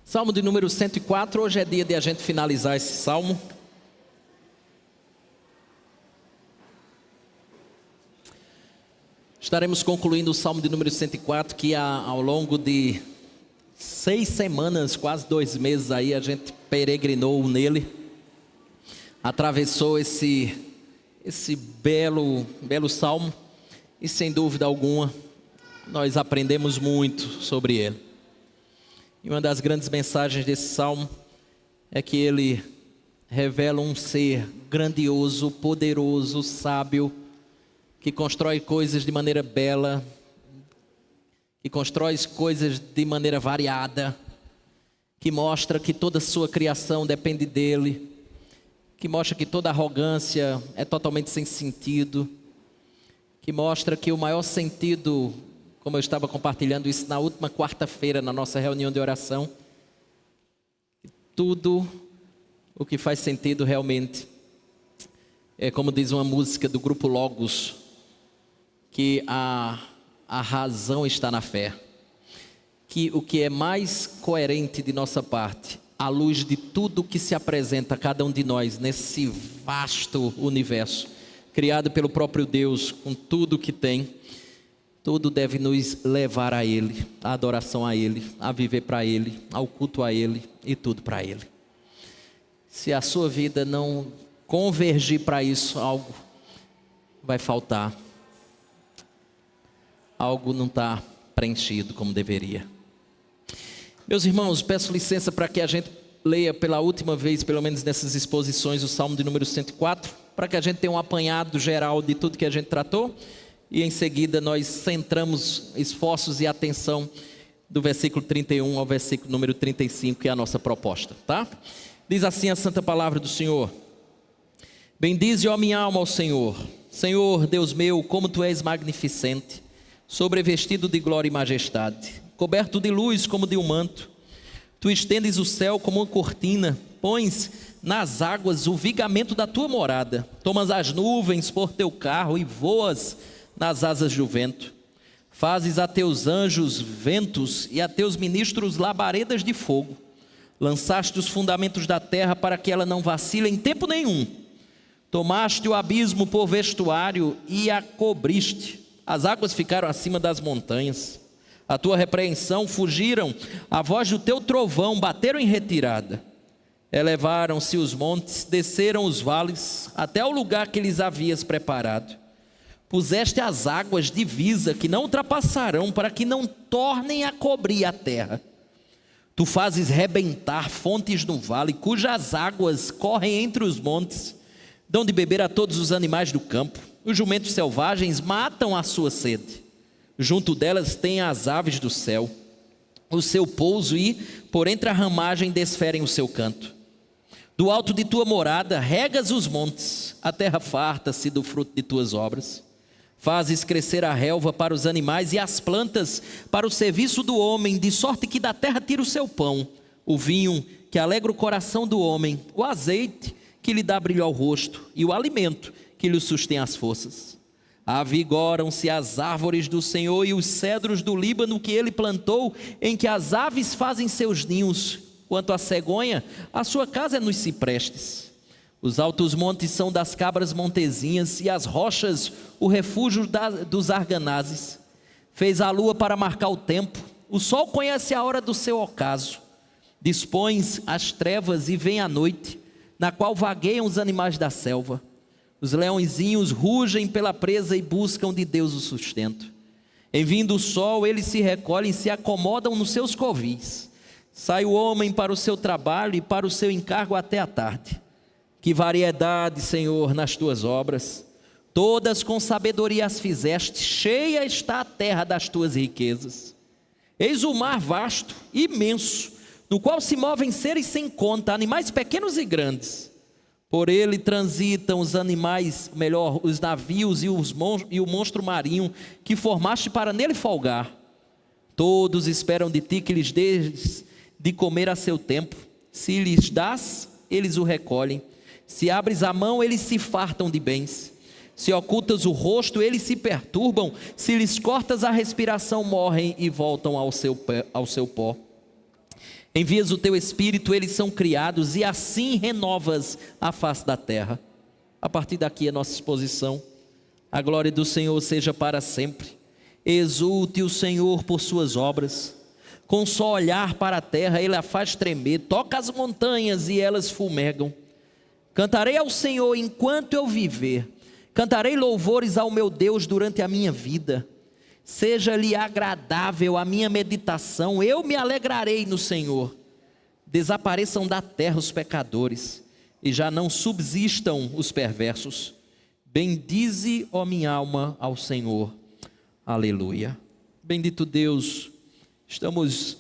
Salmo de número 104, hoje é dia de a gente finalizar esse salmo. Estaremos concluindo o salmo de número 104, que ao longo de 6 semanas, quase 2 meses aí, a gente peregrinou nele. Atravessou esse belo salmo e sem dúvida alguma nós aprendemos muito sobre ele. E uma das grandes mensagens desse salmo é que ele revela um ser grandioso, poderoso, sábio, que constrói coisas de maneira bela, que constrói coisas de maneira variada, que mostra que toda a sua criação depende dele, que mostra que toda arrogância é totalmente sem sentido, que mostra que o maior sentido, como eu estava compartilhando isso na última quarta-feira na nossa reunião de oração, tudo o que faz sentido realmente é, como diz uma música do grupo Logos, que a razão está na fé, que o que é mais coerente de nossa parte, à luz de tudo que se apresenta a cada um de nós nesse vasto universo, criado pelo próprio Deus, com tudo que tem, tudo deve nos levar a Ele, à adoração a Ele, a viver para Ele, ao culto a Ele e tudo para Ele. Se a sua vida não convergir para isso, algo vai faltar. Algo não está preenchido como deveria. Meus irmãos, peço licença para que a gente leia pela última vez, pelo menos nessas exposições, o Salmo de número 104, para que a gente tenha um apanhado geral de tudo que a gente tratou. E em seguida nós centramos esforços e atenção do versículo 31 ao versículo número 35, que é a nossa proposta, tá? Diz assim a santa palavra do Senhor: Bendize, ó minha alma, ao Senhor. Senhor, Deus meu, como Tu és magnificente, sobrevestido de glória e majestade, coberto de luz como de um manto. Tu estendes o céu como uma cortina, pões nas águas o vigamento da Tua morada, tomas as nuvens por Teu carro e voas nas asas do vento. Fazes a Teus anjos ventos e a Teus ministros labaredas de fogo. Lançaste os fundamentos da terra para que ela não vacile em tempo nenhum. Tomaste o abismo por vestuário e a cobriste. As águas ficaram acima das montanhas. A Tua repreensão fugiram, a voz do Teu trovão bateram em retirada. Elevaram-se os montes, desceram os vales, até o lugar que lhes havias preparado. Puseste as águas divisa que não ultrapassarão, para que não tornem a cobrir a terra. Tu fazes rebentar fontes no vale, cujas águas correm entre os montes. Dão de beber a todos os animais do campo. Os jumentos selvagens matam a sua sede. Junto delas tem as aves do céu o seu pouso, e por entre a ramagem desferem o seu canto. Do alto de Tua morada regas os montes, a terra farta-se do fruto de Tuas obras. Fazes crescer a relva para os animais e as plantas para o serviço do homem, de sorte que da terra tira o seu pão, o vinho que alegra o coração do homem, o azeite que lhe dá brilho ao rosto e o alimento que lhe sustém as forças. Avigoram-se as árvores do Senhor e os cedros do Líbano que Ele plantou, em que as aves fazem seus ninhos. Quanto à cegonha, a sua casa é nos ciprestes. Os altos montes são das cabras montezinhas e as rochas o refúgio dos arganazes. Fez a lua para marcar o tempo, o sol conhece a hora do seu ocaso. Dispões as trevas e vem a noite, na qual vagueiam os animais da selva. Os leõezinhos rugem pela presa e buscam de Deus o sustento. Em vindo o sol, eles se recolhem e se acomodam nos seus covis. Sai o homem para o seu trabalho e para o seu encargo até a tarde. Que variedade, Senhor, nas Tuas obras! Todas com sabedoria as fizeste, cheia está a terra das Tuas riquezas. Eis o mar vasto, imenso, no qual se movem seres sem conta, animais pequenos e grandes. Por ele transitam os animais, melhor, os navios e o monstro marinho que formaste para nele folgar. Todos esperam de Ti que lhes dês de comer a seu tempo. Se lhes dás, eles o recolhem. Se abres a mão, eles se fartam de bens. Se ocultas o rosto, eles se perturbam. Se lhes cortas a respiração, morrem e voltam ao seu pó. Envias o teu Espírito, eles são criados, e assim renovas a face da terra. A partir daqui a nossa exposição. A glória do Senhor seja para sempre. Exulte o Senhor por suas obras. Com só olhar para a terra, Ele a faz tremer. Toca as montanhas e elas fumegam. Cantarei ao Senhor enquanto eu viver. Cantarei louvores ao meu Deus durante a minha vida. Seja-lhe agradável a minha meditação. Eu me alegrarei no Senhor. Desapareçam da terra os pecadores, e já não subsistam os perversos. Bendize, ó minha alma, ao Senhor. Aleluia. Bendito Deus, estamos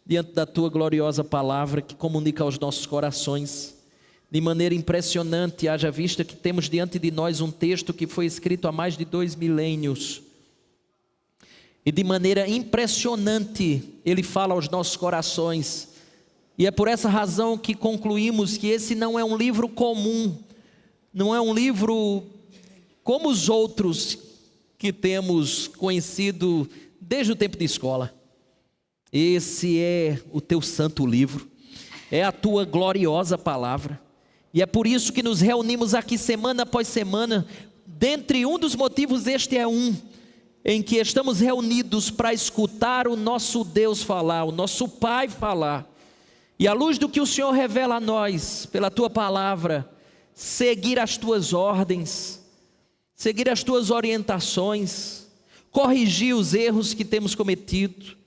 diante da Tua gloriosa palavra que comunica aos nossos corações de maneira impressionante, haja vista que temos diante de nós um texto que foi escrito há mais de 2 milênios. E de maneira impressionante ele fala aos nossos corações. E é por essa razão que concluímos que esse não é um livro comum, não é um livro como os outros que temos conhecido desde o tempo de escola. Esse é o teu santo livro, é a tua gloriosa palavra, e é por isso que nos reunimos aqui semana após semana. Dentre um dos motivos, este é um, em que estamos reunidos para escutar o nosso Deus falar, o nosso Pai falar, e à luz do que o Senhor revela a nós, pela tua palavra, seguir as tuas ordens, seguir as tuas orientações, corrigir os erros que temos cometido,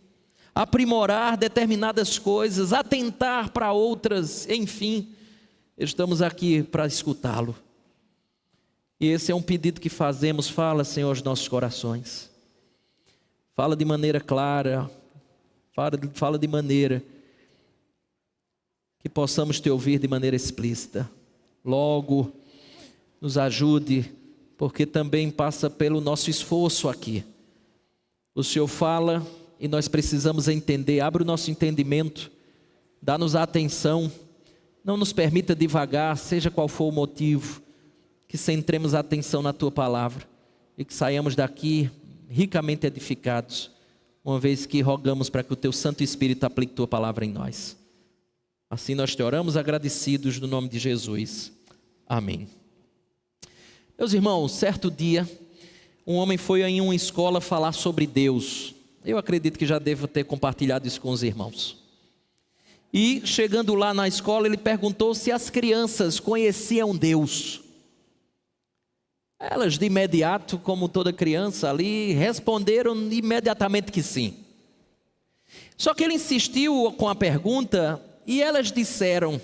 aprimorar determinadas coisas, atentar para outras, enfim, estamos aqui para escutá-lo. E esse é um pedido que fazemos. Fala, Senhor, aos nossos corações. Fala de maneira clara, fala de maneira que possamos te ouvir de maneira explícita. Logo, nos ajude, porque também passa pelo nosso esforço aqui. O Senhor fala e nós precisamos entender. Abre o nosso entendimento, dá-nos a atenção, não nos permita divagar, seja qual for o motivo, que centremos a atenção na tua palavra e que saiamos daqui ricamente edificados, uma vez que rogamos para que o teu Santo Espírito aplique tua palavra em nós. Assim nós te oramos agradecidos no nome de Jesus. Amém. Meus irmãos, certo dia, um homem foi em uma escola falar sobre Deus. Eu acredito que já devo ter compartilhado isso com os irmãos. E chegando lá na escola, ele perguntou se as crianças conheciam Deus. Elas de imediato, como toda criança ali, responderam imediatamente que sim. Só que ele insistiu com a pergunta e elas disseram: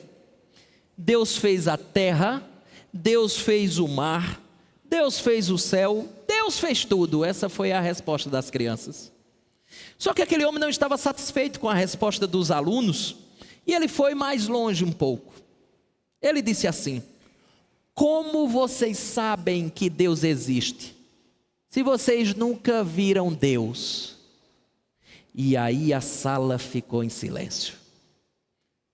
Deus fez a terra, Deus fez o mar, Deus fez o céu, Deus fez tudo. Essa foi a resposta das crianças. Só que aquele homem não estava satisfeito com a resposta dos alunos e ele foi mais longe um pouco. Ele disse assim: como vocês sabem que Deus existe, se vocês nunca viram Deus? E aí a sala ficou em silêncio.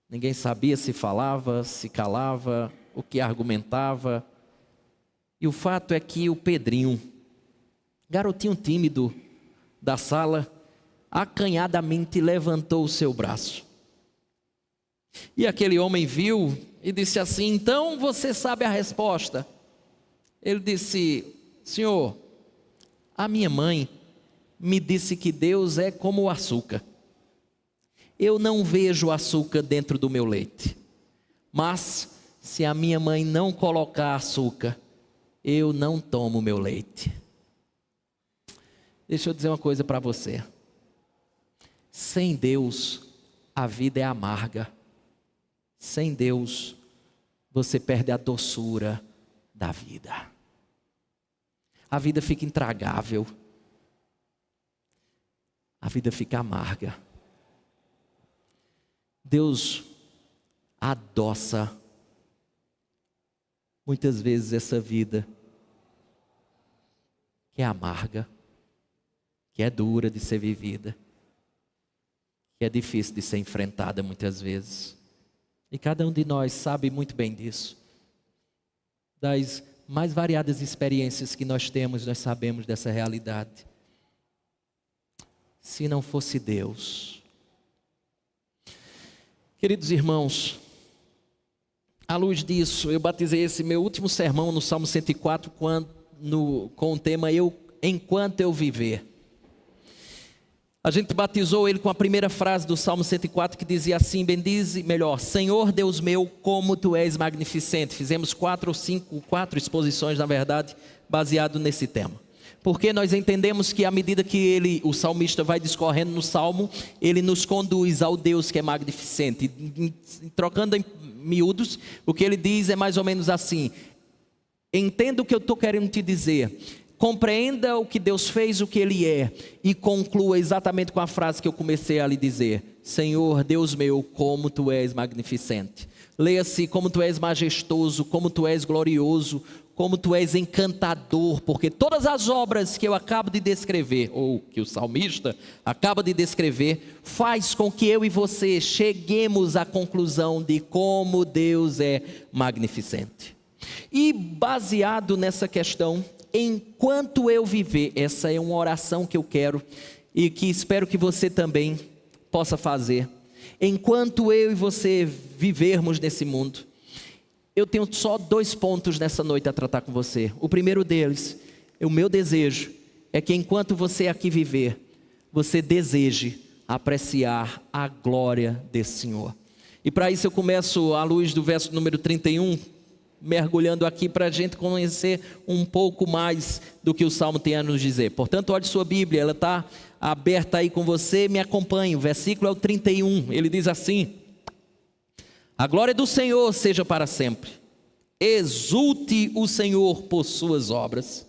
Ninguém sabia se falava, se calava, o que argumentava. E o fato é que o Pedrinho, garotinho tímido da sala, acanhadamente levantou o seu braço. E aquele homem viu e disse assim: então você sabe a resposta? Ele disse: senhor, a minha mãe me disse que Deus é como o açúcar. Eu não vejo açúcar dentro do meu leite, mas se a minha mãe não colocar açúcar, eu não tomo meu leite. Deixa eu dizer uma coisa para você. Sem Deus, a vida é amarga. Sem Deus, você perde a doçura da vida. A vida fica intragável. A vida fica amarga. Deus adoça muitas vezes essa vida que é amarga, que é dura de ser vivida, que é difícil de ser enfrentada muitas vezes. E cada um de nós sabe muito bem disso. Das mais variadas experiências que nós temos, nós sabemos dessa realidade. Se não fosse Deus, Queridos irmãos, à luz disso, eu batizei esse meu último sermão no Salmo 104 com o tema Enquanto eu viver. A gente batizou ele com a primeira frase do Salmo 104 que dizia assim, Senhor Deus meu, como tu és magnificente. Fizemos 4 exposições, na verdade, baseado nesse tema. Porque nós entendemos que à medida que o salmista vai discorrendo no Salmo, ele nos conduz ao Deus que é magnificente. Trocando em miúdos, o que ele diz é mais ou menos assim: entenda o que eu estou querendo te dizer, compreenda o que Deus fez, o que Ele é, e conclua exatamente com a frase que eu comecei a lhe dizer: Senhor Deus meu, como tu és magnificente. Leia-se: como tu és majestoso, como tu és glorioso, como tu és encantador, porque todas as obras que eu acabo de descrever, ou que o salmista acaba de descrever, faz com que eu e você cheguemos à conclusão de como Deus é magnificente. E baseado nessa questão, enquanto eu viver, essa é uma oração que eu quero e que espero que você também possa fazer. Enquanto eu e você vivermos nesse mundo, eu tenho só 2 pontos nessa noite a tratar com você. O primeiro deles, o meu desejo é que enquanto você aqui viver, você deseje apreciar a glória desse Senhor. E para isso eu começo à luz do verso número 31, mergulhando aqui para a gente conhecer um pouco mais do que o Salmo tem a nos dizer. Portanto, olhe sua Bíblia, ela está aberta aí com você, me acompanhe. O versículo é o 31, ele diz assim: a glória do Senhor seja para sempre, exulte o Senhor por suas obras.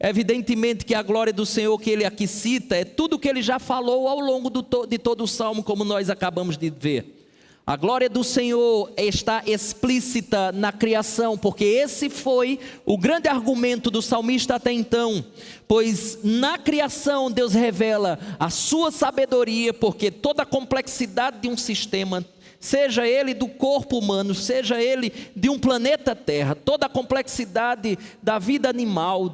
Evidentemente que a glória do Senhor que ele aqui cita é tudo que ele já falou ao longo de todo o Salmo, como nós acabamos de ver. A glória do Senhor está explícita na criação, porque esse foi o grande argumento do salmista até então. Pois na criação Deus revela a sua sabedoria, porque toda a complexidade de um sistema, seja ele do corpo humano, seja ele de um planeta Terra, toda a complexidade da vida animal,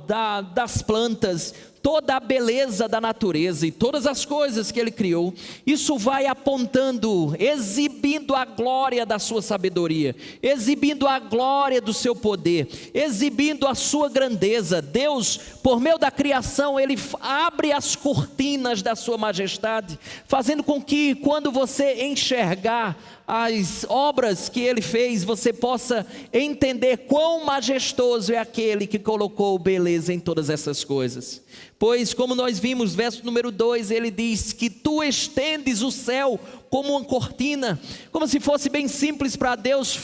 das plantas, toda a beleza da natureza e todas as coisas que ele criou, isso vai apontando, exibindo a glória da sua sabedoria, exibindo a glória do seu poder, exibindo a sua grandeza. Deus, por meio da criação, ele abre as cortinas da sua majestade, fazendo com que quando você enxergar as obras que ele fez, você possa entender quão majestoso é aquele que colocou beleza em todas essas coisas. Pois, como nós vimos, verso número 2, ele diz que tu estendes o céu como uma cortina, como se fosse bem simples para Deus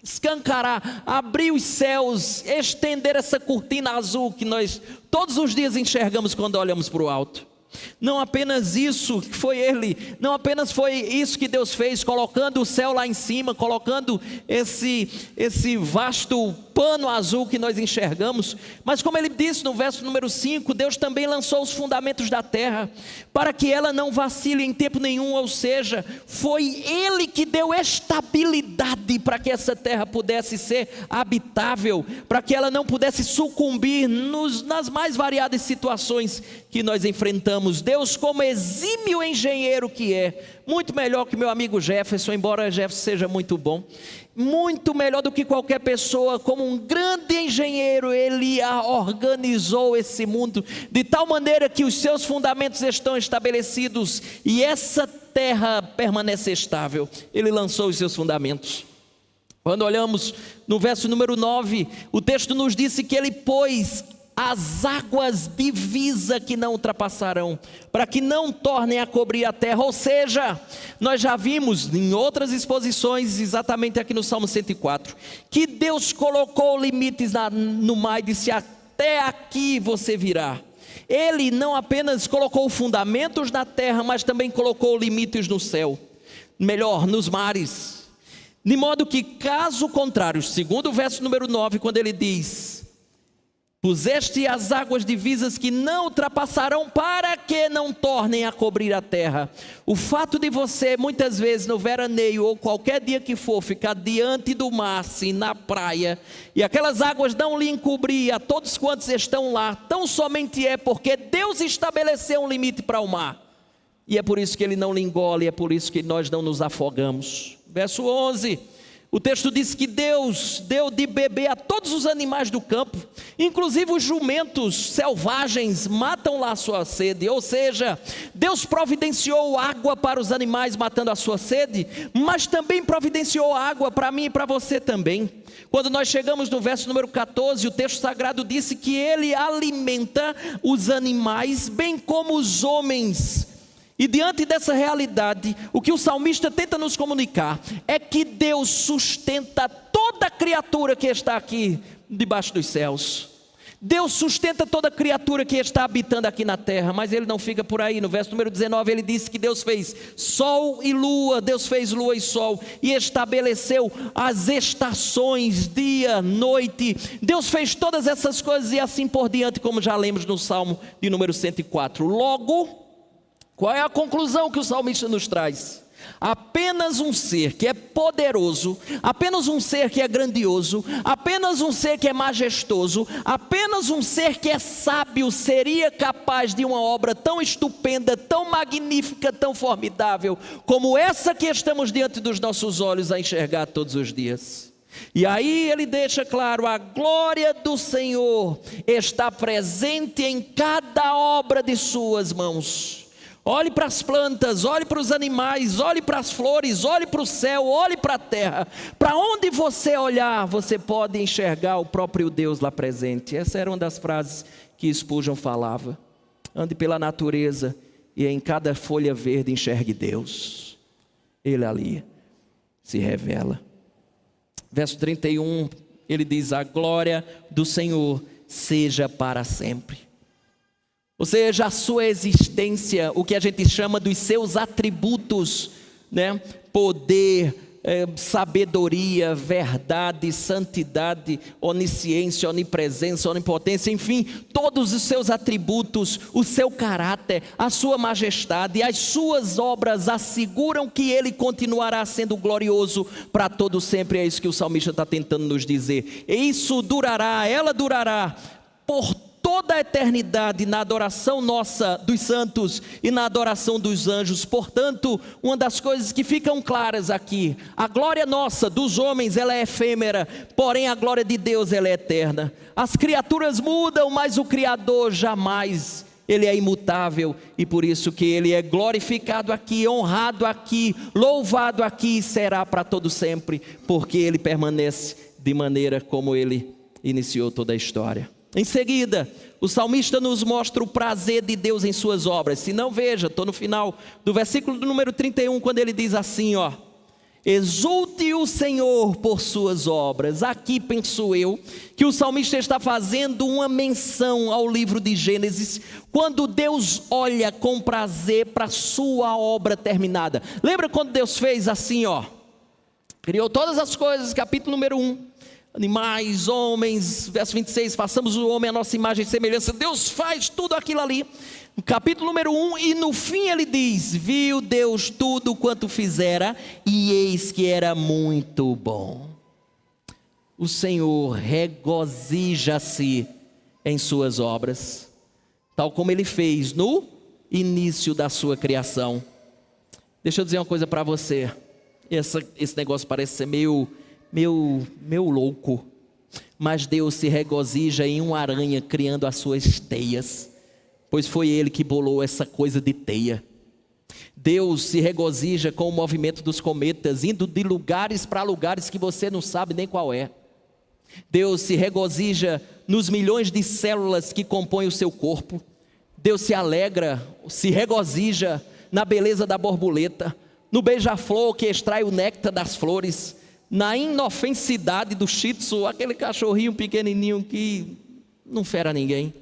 escancarar, abrir os céus, estender essa cortina azul que nós todos os dias enxergamos quando olhamos para o alto. Não apenas isso foi não apenas foi isso que Deus fez, colocando o céu lá em cima, colocando esse vasto pano azul que nós enxergamos, mas como ele disse no verso número 5, Deus também lançou os fundamentos da terra, para que ela não vacile em tempo nenhum, ou seja, foi Ele que deu estabilidade para que essa terra pudesse ser habitável, para que ela não pudesse sucumbir nas mais variadas situações que nós enfrentamos. Deus, como exímio engenheiro que é, muito melhor que meu amigo Jefferson, embora Jefferson seja muito bom, muito melhor do que qualquer pessoa, como um grande engenheiro, ele organizou esse mundo de tal maneira que os seus fundamentos estão estabelecidos e essa terra permanece estável. Ele lançou os seus fundamentos. Quando olhamos no verso número 9, o texto nos disse que ele pôs as águas divisa que não ultrapassarão, para que não tornem a cobrir a terra. Ou seja, nós já vimos em outras exposições, exatamente aqui no Salmo 104, que Deus colocou limites no mar e disse: até aqui você virá. Ele não apenas colocou fundamentos na terra, mas também colocou limites no céu, melhor, nos mares, de modo que, caso contrário, segundo o verso número 9, quando ele diz: puseste as águas divisas que não ultrapassarão, para que não tornem a cobrir a terra. O fato de você, muitas vezes no veraneio ou qualquer dia que for, ficar diante do mar, assim, na praia, e aquelas águas não lhe encobrir a todos quantos estão lá, tão somente é porque Deus estabeleceu um limite para o mar. E é por isso que ele não lhe engole, é por isso que nós não nos afogamos. Verso 11, o texto diz que Deus deu de beber a todos os animais do campo, inclusive os jumentos selvagens matam lá a sua sede. Ou seja, Deus providenciou água para os animais matando a sua sede, mas também providenciou água para mim e para você também. Quando nós chegamos no verso número 14, o texto sagrado disse que ele alimenta os animais bem como os homens. E diante dessa realidade, o que o salmista tenta nos comunicar é que Deus sustenta toda criatura que está aqui debaixo dos céus. Deus sustenta toda criatura que está habitando aqui na terra, mas ele não fica por aí. No verso número 19 ele disse que Deus fez sol e lua, Deus fez lua e sol e estabeleceu as estações, dia, noite. Deus fez todas essas coisas e assim por diante, como já lemos no Salmo de número 104. Logo, qual é a conclusão que o salmista nos traz? Apenas um ser que é poderoso, apenas um ser que é grandioso, apenas um ser que é majestoso, apenas um ser que é sábio seria capaz de uma obra tão estupenda, tão magnífica, tão formidável, como essa que estamos diante dos nossos olhos a enxergar todos os dias. E aí ele deixa claro, a glória do Senhor está presente em cada obra de suas mãos. Olhe para as plantas, olhe para os animais, olhe para as flores, olhe para o céu, olhe para a terra. Para onde você olhar, você pode enxergar o próprio Deus lá presente. Essa era uma das frases que Spurgeon falava. Ande pela natureza e em cada folha verde enxergue Deus. Ele ali se revela. Verso 31, ele diz, a glória do Senhor seja para sempre. Ou seja, a sua existência, o que a gente chama dos seus atributos, né? Poder, sabedoria, verdade, santidade, onisciência, onipresença, onipotência, enfim, todos os seus atributos, o seu caráter, a sua majestade, as suas obras asseguram que ele continuará sendo glorioso para todo sempre. É isso que o salmista está tentando nos dizer. E isso durará, ela durará por toda a eternidade na adoração nossa dos santos e na adoração dos anjos. Portanto, uma das coisas que ficam claras aqui, a glória nossa dos homens ela é efêmera, porém a glória de Deus ela é eterna. As criaturas mudam, mas o Criador jamais, ele é imutável, e por isso que ele é glorificado aqui, honrado aqui, louvado aqui e será para todo sempre, porque ele permanece de maneira como ele iniciou toda a história. Em seguida, o salmista nos mostra o prazer de Deus em suas obras. Se não, veja, estou no final do versículo do número 31, quando ele diz assim, ó: exulte o Senhor por suas obras. Aqui penso eu que o salmista está fazendo uma menção ao livro de Gênesis, quando Deus olha com prazer para a sua obra terminada. Lembra quando Deus fez assim, ó? Criou todas as coisas, capítulo número 1. Animais, homens, verso 26, façamos o homem a nossa imagem e semelhança. Deus faz tudo aquilo ali. No capítulo número 1, e no fim ele diz: viu Deus tudo quanto fizera, e eis que era muito bom. O Senhor regozija-se em suas obras, tal como ele fez no início da sua criação. Deixa eu dizer uma coisa para você. Esse negócio parece ser meio louco, mas Deus se regozija em uma aranha criando as suas teias, pois foi Ele que bolou essa coisa de teia. Deus se regozija com o movimento dos cometas, indo de lugares para lugares que você não sabe nem qual é. Deus se regozija nos milhões de células que compõem o seu corpo. Deus se alegra, se regozija na beleza da borboleta, no beija-flor que extrai o néctar das flores, na inofensidade do Shih Tzu, aquele cachorrinho pequenininho que não fera ninguém.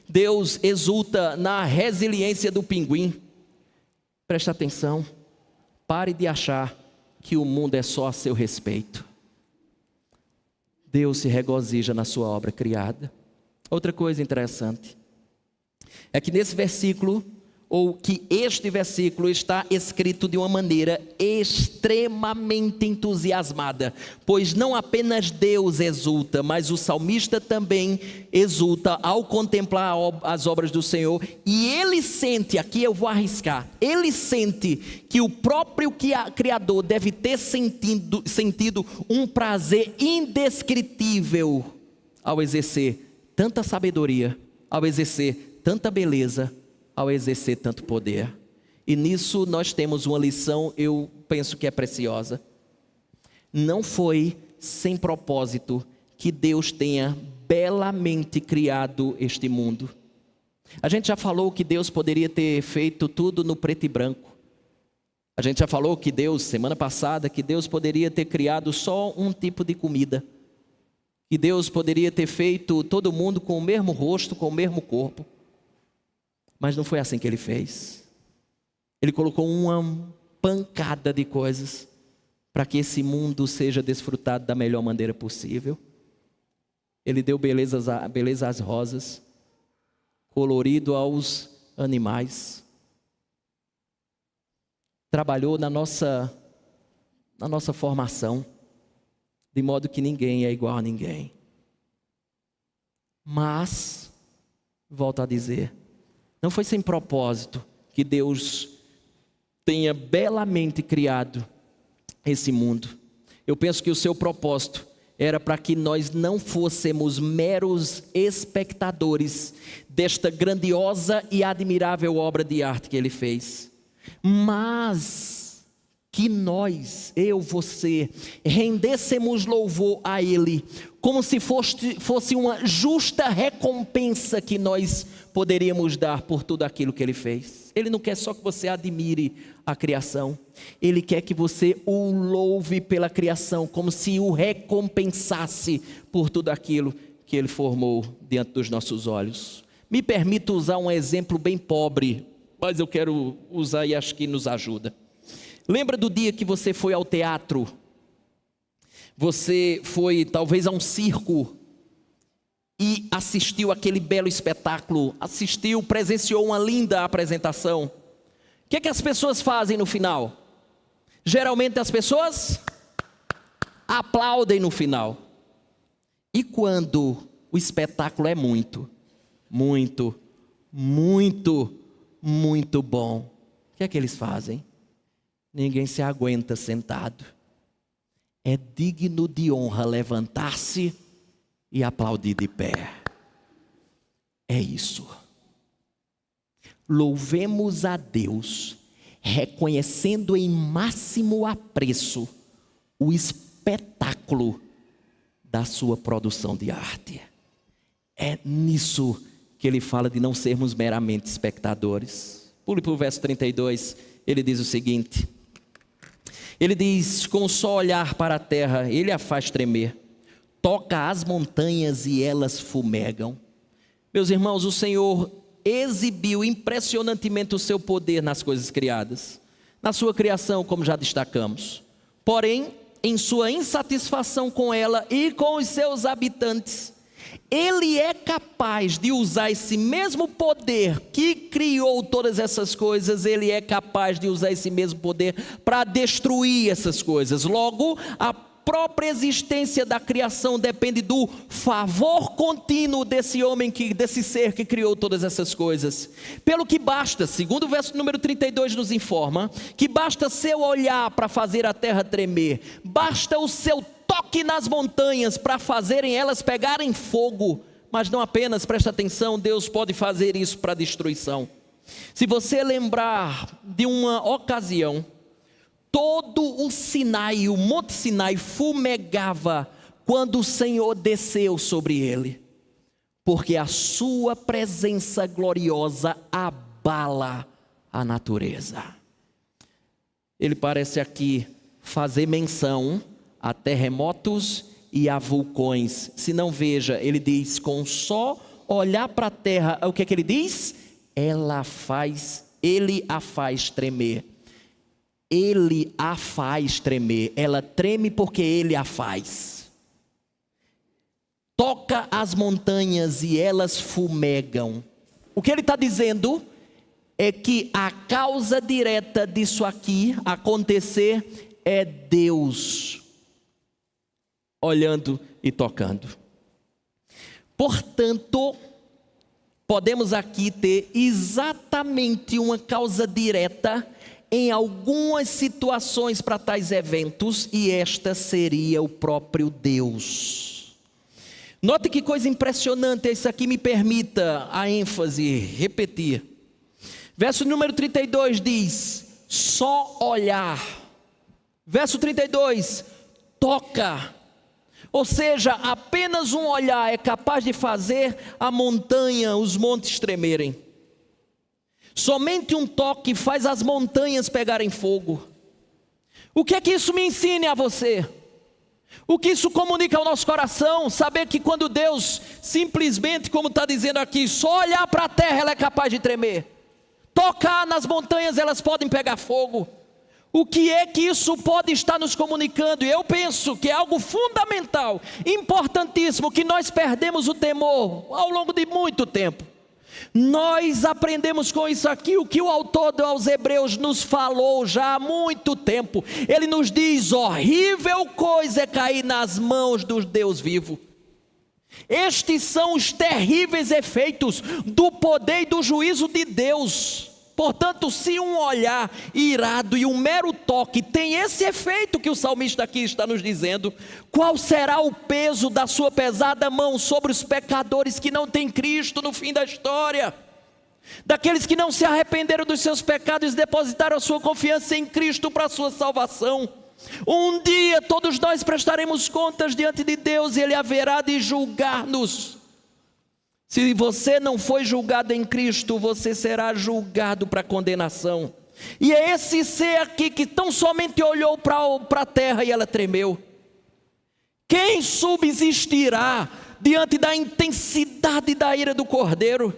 Deus exulta na resiliência do pinguim. Presta atenção, pare de achar que o mundo é só a seu respeito. Deus se regozija na sua obra criada. Outra coisa interessante é que nesse versículo ou que este versículo está escrito de uma maneira extremamente entusiasmada, pois não apenas Deus exulta, mas o salmista também exulta ao contemplar as obras do Senhor, e ele sente, aqui eu vou arriscar, ele sente que o próprio Criador deve ter sentido um prazer indescritível ao exercer tanta sabedoria, ao exercer tanta beleza, ao exercer tanto poder. E nisso nós temos uma lição, eu penso que é preciosa. Não foi sem propósito que Deus tenha belamente criado este mundo. A gente já falou que Deus poderia ter feito tudo no preto e branco. A gente já falou que Deus, semana passada, que Deus poderia ter criado só um tipo de comida. Que Deus poderia ter feito todo mundo com o mesmo rosto, com o mesmo corpo. Mas não foi assim que ele fez. Ele colocou uma pancada de coisas para que esse mundo seja desfrutado da melhor maneira possível. Ele deu beleza às rosas, colorido aos animais. Trabalhou na nossa formação, de modo que ninguém é igual a ninguém. Mas, volto a dizer, não foi sem propósito que Deus tenha belamente criado esse mundo. Eu penso que o seu propósito era para que nós não fôssemos meros espectadores desta grandiosa e admirável obra de arte que Ele fez, mas que nós, eu, você, rendêssemos louvor a Ele, como se fosse uma justa recompensa que nós poderíamos dar por tudo aquilo que Ele fez. Ele não quer só que você admire a criação, Ele quer que você o louve pela criação, como se o recompensasse por tudo aquilo que Ele formou diante dos nossos olhos. Me permito usar um exemplo bem pobre, mas eu quero usar e acho que nos ajuda. Lembra do dia que você foi ao teatro? Você foi talvez a um circo e assistiu aquele belo espetáculo, presenciou uma linda apresentação. O que é que as pessoas fazem no final? Geralmente as pessoas aplaudem no final. E quando o espetáculo é muito, muito, muito, muito bom, o que é que eles fazem? Ninguém se aguenta sentado. É digno de honra levantar-se e aplaudir de pé. É isso. Louvemos a Deus, reconhecendo em máximo apreço o espetáculo da sua produção de arte. É nisso que ele fala de não sermos meramente espectadores. Pule para o verso 32, ele diz o seguinte: ele diz, com só olhar para a terra, ele a faz tremer, toca as montanhas e elas fumegam. Meus irmãos, o Senhor exibiu impressionantemente o seu poder nas coisas criadas, na sua criação, como já destacamos. Porém, em sua insatisfação com ela e com os seus habitantes, Ele é capaz de usar esse mesmo poder que criou todas essas coisas, Ele é capaz de usar esse mesmo poder para destruir essas coisas. Logo, a própria existência da criação depende do favor contínuo desse homem, desse ser que criou todas essas coisas. Pelo que basta, segundo o verso número 32 nos informa, que basta seu olhar para fazer a terra tremer, basta o seu toque nas montanhas para fazerem elas pegarem fogo. Mas não apenas, presta atenção, Deus pode fazer isso para destruição. Se você lembrar de uma ocasião, todo o Sinai, o Monte Sinai fumegava quando o Senhor desceu sobre ele, porque a sua presença gloriosa abala a natureza. Ele parece aqui fazer menção a terremotos e a vulcões. Se não, veja, ele diz, com só olhar para a terra, o que é que ele diz? Ele a faz tremer. Ele a faz tremer. Ela treme porque Ele a faz. Toca as montanhas e elas fumegam. O que ele está dizendo é que a causa direta disso aqui acontecer é Deus olhando e tocando. Portanto, podemos aqui ter exatamente uma causa direta em algumas situações para tais eventos, e esta seria o próprio Deus. Note que coisa impressionante, isso aqui me permita a ênfase, repetir. Verso número 32 diz, só olhar. Verso 32, toca. Ou seja, apenas um olhar é capaz de fazer a montanha, os montes tremerem. Somente um toque faz as montanhas pegarem fogo. O que é que isso me ensina a você? O que isso comunica ao nosso coração? Saber que quando Deus simplesmente, como está dizendo aqui, só olhar para a terra ela é capaz de tremer. Tocar nas montanhas elas podem pegar fogo. O que é que isso pode estar nos comunicando? E eu penso que é algo fundamental, importantíssimo, que nós perdemos o temor ao longo de muito tempo. Nós aprendemos com isso aqui o que o autor aos Hebreus nos falou já há muito tempo. Ele nos diz, horrível coisa é cair nas mãos do Deus vivo. Estes são os terríveis efeitos do poder e do juízo de Deus. Portanto, se um olhar irado e um mero toque tem esse efeito que o salmista aqui está nos dizendo, qual será o peso da sua pesada mão sobre os pecadores que não têm Cristo no fim da história? Daqueles que não se arrependeram dos seus pecados e depositaram a sua confiança em Cristo para a sua salvação. Um dia todos nós prestaremos contas diante de Deus e Ele haverá de julgar-nos. Se você não foi julgado em Cristo, você será julgado para condenação. E é esse ser aqui que tão somente olhou para a terra e ela tremeu. Quem subsistirá diante da intensidade da ira do Cordeiro?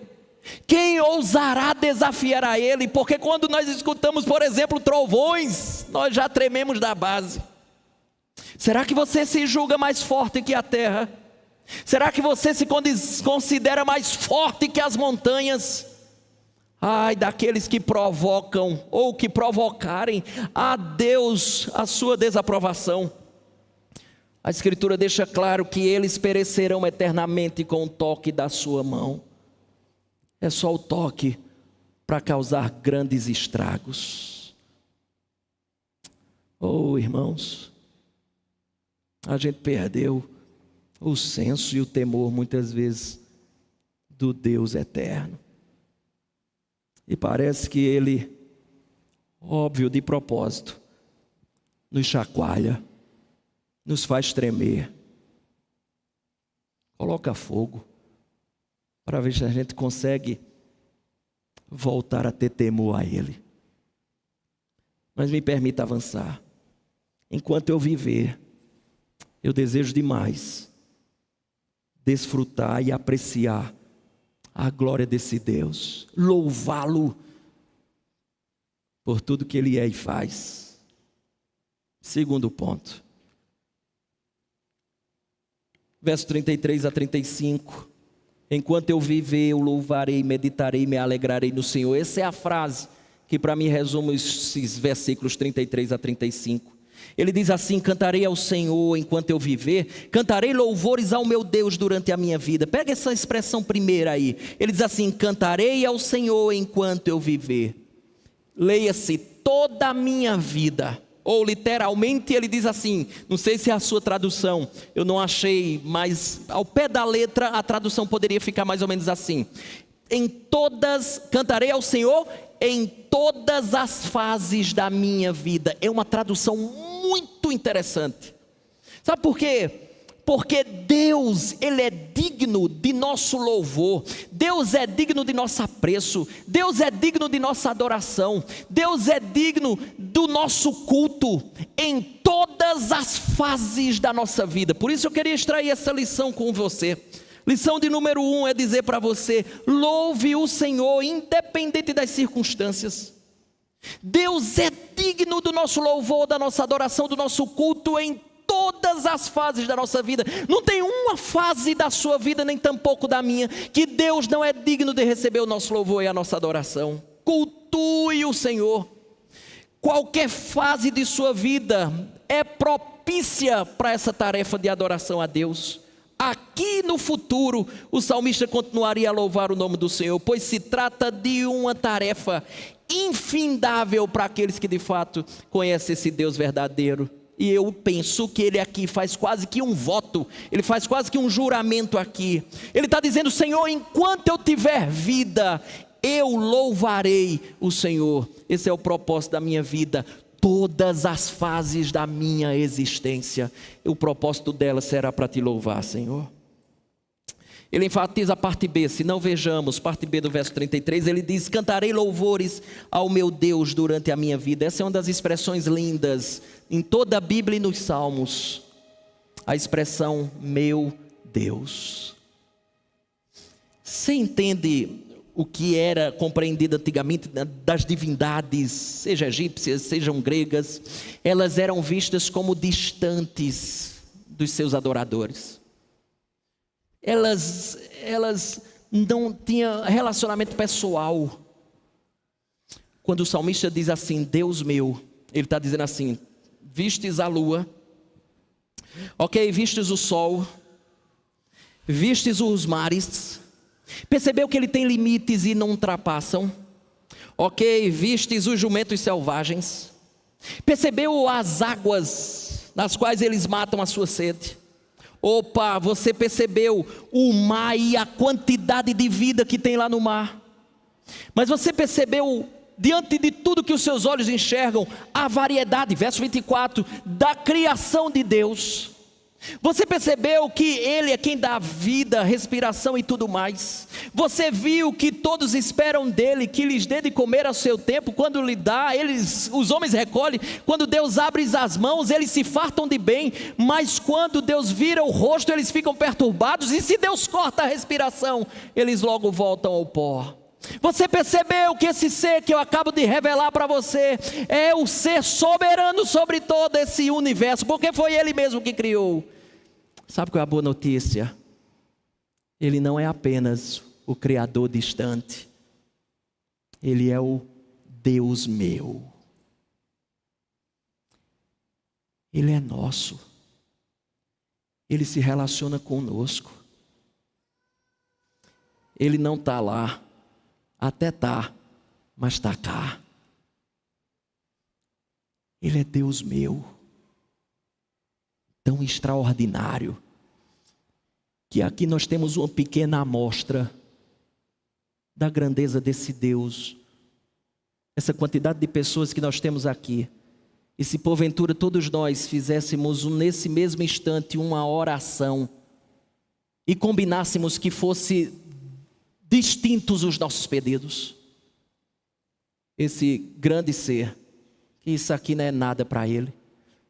Quem ousará desafiar a ele? Porque quando nós escutamos, por exemplo, trovões, nós já trememos da base. Será que você se julga mais forte que a terra? Será que você se considera mais forte que as montanhas? Ai daqueles que provocam ou que provocarem a Deus a sua desaprovação. A Escritura deixa claro que eles perecerão eternamente com o toque da sua mão. É só o toque para causar grandes estragos. Oh, irmãos, a gente perdeu o senso e o temor, muitas vezes, do Deus eterno. E parece que Ele, óbvio, de propósito, nos chacoalha, nos faz tremer, coloca fogo, para ver se a gente consegue voltar a ter temor a Ele. Mas me permita avançar. Enquanto eu viver, eu desejo demais desfrutar e apreciar a glória desse Deus, louvá-lo por tudo que Ele é e faz. Segundo ponto, verso 33 a 35, enquanto eu viver, eu louvarei, meditarei, me alegrarei no Senhor. Essa é a frase que para mim resume esses versículos 33 a 35. Ele diz assim: cantarei ao Senhor enquanto eu viver, cantarei louvores ao meu Deus durante a minha vida. Pega essa expressão primeira aí. Ele diz assim: cantarei ao Senhor enquanto eu viver. Leia-se toda a minha vida. Ou literalmente ele diz assim, não sei se é a sua tradução, eu não achei, mas ao pé da letra a tradução poderia ficar mais ou menos assim: cantarei ao Senhor em todas as fases da minha vida. É uma tradução muito interessante. Sabe por quê? Porque Deus, Ele é digno de nosso louvor, Deus é digno de nosso apreço, Deus é digno de nossa adoração, Deus é digno do nosso culto em todas as fases da nossa vida. Por isso eu queria extrair essa lição com você. Lição de número 1 é dizer para você: louve o Senhor independente das circunstâncias. Deus é digno do nosso louvor, da nossa adoração, do nosso culto em todas as fases da nossa vida. Não tem uma fase da sua vida, nem tampouco da minha, que Deus não é digno de receber o nosso louvor e a nossa adoração. cultue o Senhor. Qualquer fase de sua vida é propícia para essa tarefa de adoração a Deus. Aqui no futuro, o salmista continuaria a louvar o nome do Senhor, pois se trata de uma tarefa infindável para aqueles que de fato conhecem esse Deus verdadeiro. E eu penso que ele aqui faz quase que um voto, ele faz quase que um juramento aqui. Ele está dizendo: Senhor, enquanto eu tiver vida, eu louvarei o Senhor. Esse é o propósito da minha vida. Todas as fases da minha existência, o propósito dela será para te louvar, Senhor. Ele enfatiza a parte B, se não vejamos, parte B do verso 33, ele diz: cantarei louvores ao meu Deus durante a minha vida. Essa é uma das expressões lindas em toda a Bíblia e nos Salmos, a expressão meu Deus. Você entende o que era compreendido antigamente das divindades, seja egípcias, sejam gregas? Elas eram vistas como distantes dos seus adoradores. Elas não tinham relacionamento pessoal. Quando o salmista diz assim, Deus meu, ele está dizendo assim: vistes a lua, ok, vistes o sol, vistes os mares. Percebeu que ele tem limites e não ultrapassam? Ok, vistes os jumentos selvagens. Percebeu as águas nas quais eles matam a sua sede? Opa, você percebeu o mar e a quantidade de vida que tem lá no mar? Mas você percebeu, diante de tudo que os seus olhos enxergam, a variedade, verso 24, da criação de Deus? Você percebeu que Ele é quem dá vida, respiração e tudo mais? Você viu que todos esperam dEle, que lhes dê de comer ao seu tempo? Quando lhe dá, os homens recolhem. Quando Deus abre as mãos, eles se fartam de bem. Mas quando Deus vira o rosto, eles ficam perturbados. E se Deus corta a respiração, eles logo voltam ao pó. Você percebeu que esse ser que eu acabo de revelar para você é o ser soberano sobre todo esse universo, porque foi Ele mesmo que criou? Sabe qual é a boa notícia? Ele não é apenas o Criador distante, Ele é o Deus meu. Ele é nosso. Ele se relaciona conosco. Ele não está lá. Até está, mas está cá. Ele é Deus meu, tão extraordinário, que aqui nós temos uma pequena amostra da grandeza desse Deus. Essa quantidade de pessoas que nós temos aqui, e se porventura todos nós fizéssemos nesse mesmo instante uma oração, e combinássemos que fosse distintos os nossos pedidos, esse grande ser, que isso aqui não é nada para ele,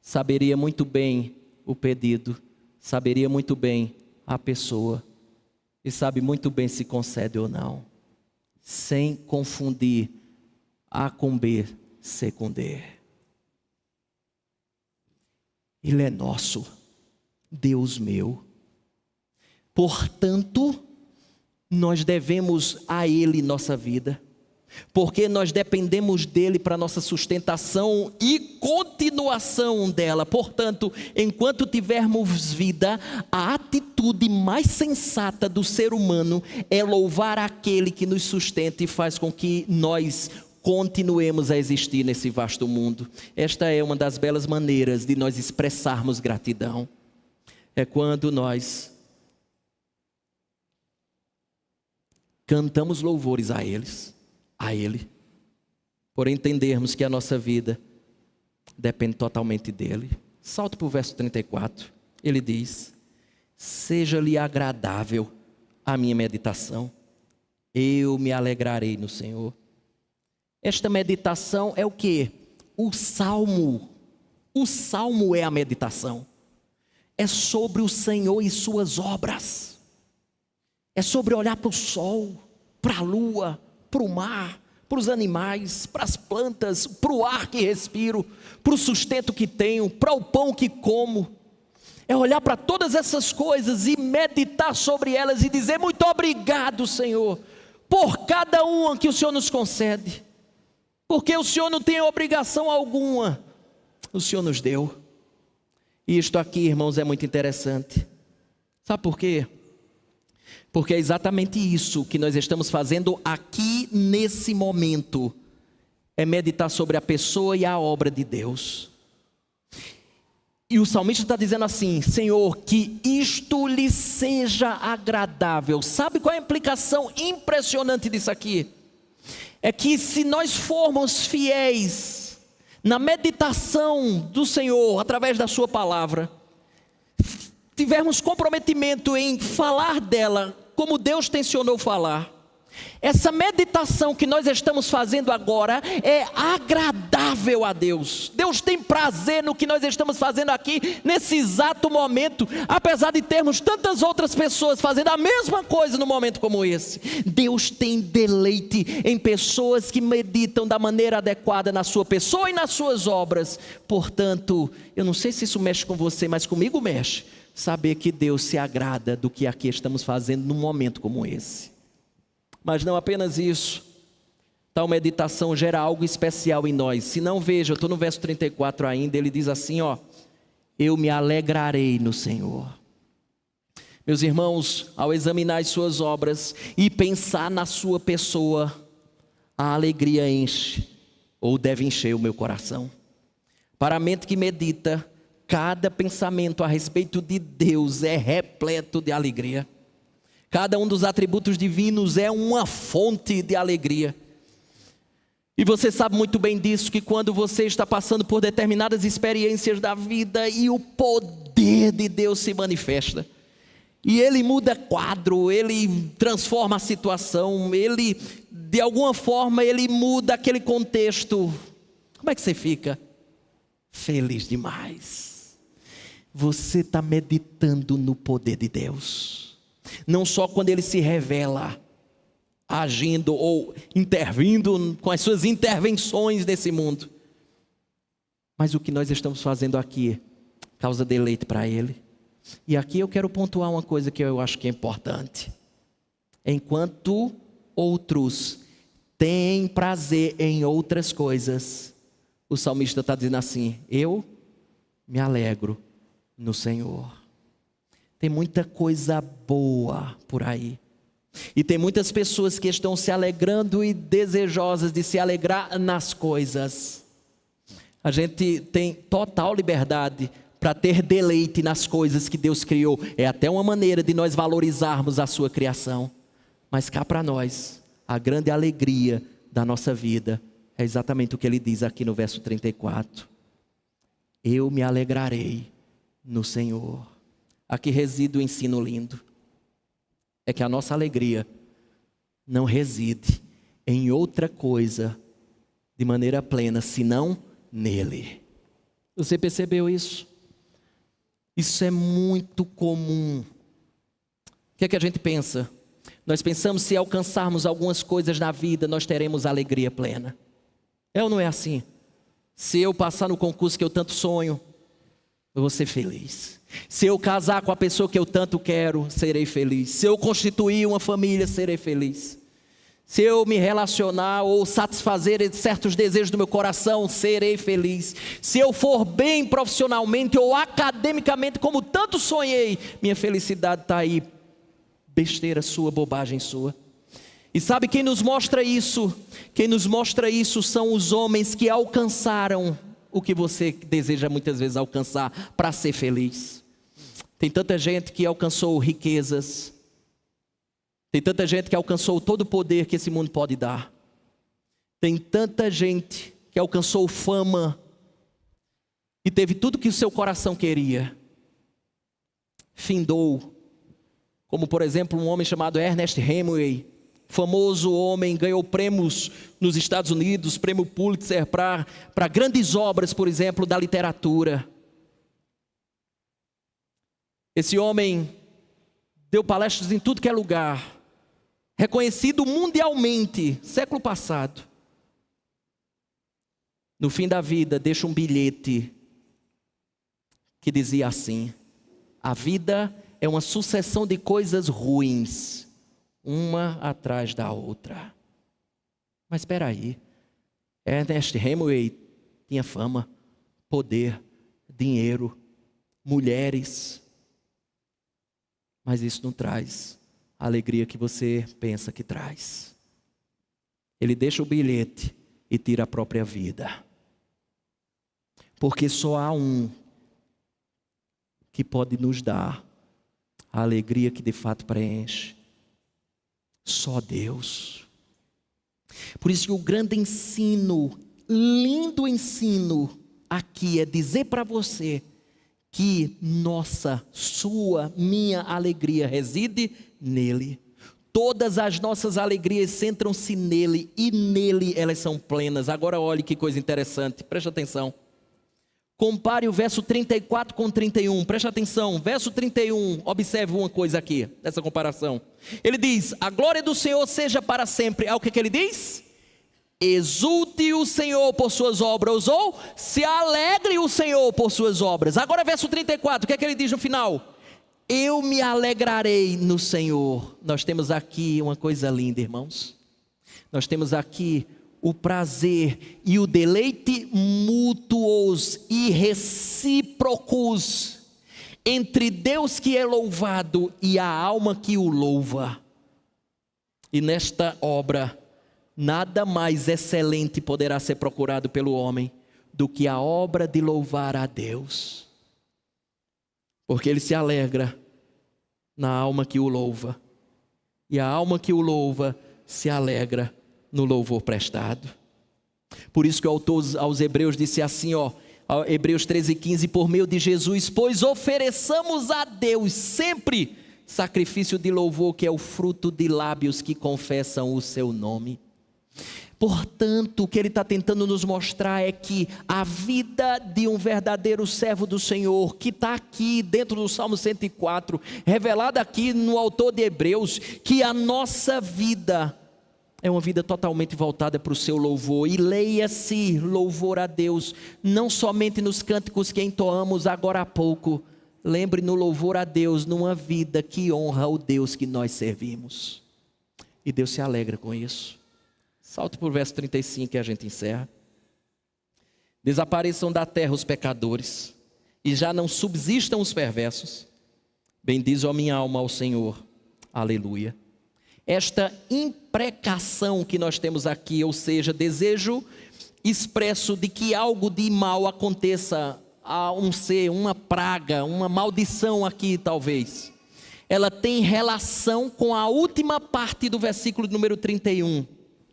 saberia muito bem o pedido, saberia muito bem a pessoa, e sabe muito bem se concede ou não, sem confundir A com B, C com D. Ele é nosso, Deus meu. Portanto, nós devemos a Ele nossa vida, porque nós dependemos dEle para nossa sustentação e continuação dela. Portanto, enquanto tivermos vida, a atitude mais sensata do ser humano é louvar aquele que nos sustenta e faz com que nós continuemos a existir nesse vasto mundo. Esta é uma das belas maneiras de nós expressarmos gratidão. É quando nós cantamos louvores a Ele, por entendermos que a nossa vida depende totalmente dEle. Salto para o verso 34, ele diz: seja-lhe agradável a minha meditação, eu me alegrarei no Senhor. Esta meditação é o quê? O salmo é a meditação, é sobre o Senhor e suas obras. É sobre olhar para o sol, para a lua, para o mar, para os animais, para as plantas, para o ar que respiro, para o sustento que tenho, para o pão que como. É olhar para todas essas coisas e meditar sobre elas e dizer: muito obrigado, Senhor, por cada uma que o Senhor nos concede, porque o Senhor não tem obrigação alguma, o Senhor nos deu. E isto aqui, irmãos, é muito interessante. Sabe por quê? Porque é exatamente isso que nós estamos fazendo aqui nesse momento, é meditar sobre a pessoa e a obra de Deus. E o salmista está dizendo assim: Senhor, que isto lhe seja agradável. Sabe qual é a implicação impressionante disso aqui? É que se nós formos fiéis na meditação do Senhor, através da sua palavra, tivermos comprometimento em falar dela como Deus tensionou falar, essa meditação que nós estamos fazendo agora é agradável a Deus. Deus tem prazer no que nós estamos fazendo aqui nesse exato momento, apesar de termos tantas outras pessoas fazendo a mesma coisa no momento como esse. Deus tem deleite em pessoas que meditam da maneira adequada na sua pessoa e nas suas obras. Portanto, eu não sei se isso mexe com você, mas comigo mexe. Saber que Deus se agrada do que aqui estamos fazendo num momento como esse. Mas não apenas isso, tal meditação gera algo especial em nós. Se não, veja, eu estou no verso 34 ainda, ele diz assim, ó: eu me alegrarei no Senhor. Meus irmãos, ao examinar as suas obras e pensar na sua pessoa, a alegria enche, ou deve encher o meu coração. Para a mente que medita, cada pensamento a respeito de Deus é repleto de alegria. Cada um dos atributos divinos é uma fonte de alegria. E você sabe muito bem disso, que quando você está passando por determinadas experiências da vida e o poder de Deus se manifesta, e Ele muda quadro, Ele transforma a situação, Ele, de alguma forma, Ele muda aquele contexto. Como é que você fica? Feliz demais. Você está meditando no poder de Deus. Não só quando Ele se revela, agindo ou intervindo com as suas intervenções nesse mundo, mas o que nós estamos fazendo aqui causa deleite para Ele. E aqui eu quero pontuar uma coisa que eu acho que é importante. Enquanto outros têm prazer em outras coisas, o salmista está dizendo assim: eu me alegro no Senhor. Tem muita coisa boa por aí. E tem muitas pessoas que estão se alegrando e desejosas de se alegrar nas coisas. A gente tem total liberdade para ter deleite nas coisas que Deus criou. É até uma maneira de nós valorizarmos a sua criação. Mas cá para nós, a grande alegria da nossa vida é exatamente o que ele diz aqui no verso 34. Eu me alegrarei no Senhor. Aqui reside o ensino lindo. É que a nossa alegria não reside em outra coisa de maneira plena, senão nele. Você percebeu isso? Isso é muito comum. O que é que a gente pensa? Nós pensamos, se alcançarmos algumas coisas na vida, nós teremos alegria plena. É ou não é assim? Se eu passar no concurso que eu tanto sonho, eu vou ser feliz. Se eu casar com a pessoa que eu tanto quero, serei feliz. Se eu constituir uma família, serei feliz. Se eu me relacionar ou satisfazer certos desejos do meu coração, serei feliz. Se eu for bem profissionalmente ou academicamente, como tanto sonhei, minha felicidade está aí. Besteira sua, bobagem sua. E sabe quem nos mostra isso? Quem nos mostra isso são os homens que alcançaram o que você deseja muitas vezes alcançar para ser feliz. Tem tanta gente que alcançou riquezas. Tem tanta gente que alcançou todo o poder que esse mundo pode dar. Tem tanta gente que alcançou fama e teve tudo que o seu coração queria. Findou. Como por exemplo um homem chamado Ernest Hemingway. Famoso homem, ganhou prêmios nos Estados Unidos, prêmio Pulitzer para grandes obras, por exemplo, da literatura. Esse homem deu palestras em tudo que é lugar, reconhecido mundialmente, século passado. No fim da vida, deixa um bilhete que dizia assim: a vida é uma sucessão de coisas ruins uma atrás da outra. Mas espera aí, Ernest Hemingway tinha fama, poder, dinheiro, mulheres, mas isso não traz a alegria que você pensa que traz. Ele deixa o bilhete e tira a própria vida, porque só há um que pode nos dar a alegria que de fato preenche. Só Deus. Por isso que o grande ensino, lindo ensino aqui é dizer para você que nossa, sua, minha alegria reside nele. Todas as nossas alegrias centram-se nele e nele elas são plenas. Agora olhe que coisa interessante, preste atenção. Compare o verso 34 com 31, preste atenção, verso 31, observe uma coisa aqui, nessa comparação. Ele diz, a glória do Senhor seja para sempre. É o que ele diz? Exulte o Senhor por suas obras, ou se alegre o Senhor por suas obras. Agora verso 34, o que é que ele diz no final? Eu me alegrarei no Senhor. Nós temos aqui uma coisa linda, irmãos. Nós temos aqui o prazer e o deleite mútuos e recíprocos entre Deus que é louvado e a alma que o louva. E nesta obra, nada mais excelente poderá ser procurado pelo homem do que a obra de louvar a Deus. Porque ele se alegra na alma que o louva. E a alma que o louva se alegra no louvor prestado. Por isso que o autor aos Hebreus disse assim, Hebreus 13:15, por meio de Jesus, pois ofereçamos a Deus sempre sacrifício de louvor, que é o fruto de lábios que confessam o seu nome. Portanto, o que ele está tentando nos mostrar é que a vida de um verdadeiro servo do Senhor, que está aqui dentro do Salmo 104, revelada aqui no autor de Hebreus, que a nossa vida é uma vida totalmente voltada para o seu louvor. E leia-se louvor a Deus, não somente nos cânticos que entoamos agora há pouco. Lembre no louvor a Deus, numa vida que honra o Deus que nós servimos. E Deus se alegra com isso. Salto para o verso 35 e a gente encerra. Desapareçam da terra os pecadores, e já não subsistam os perversos. Bendize a minha alma ao Senhor. Aleluia. Esta imprecação que nós temos aqui, ou seja, desejo expresso de que algo de mal aconteça a um ser, uma praga, uma maldição aqui talvez. Ela tem relação com a última parte do versículo número 31.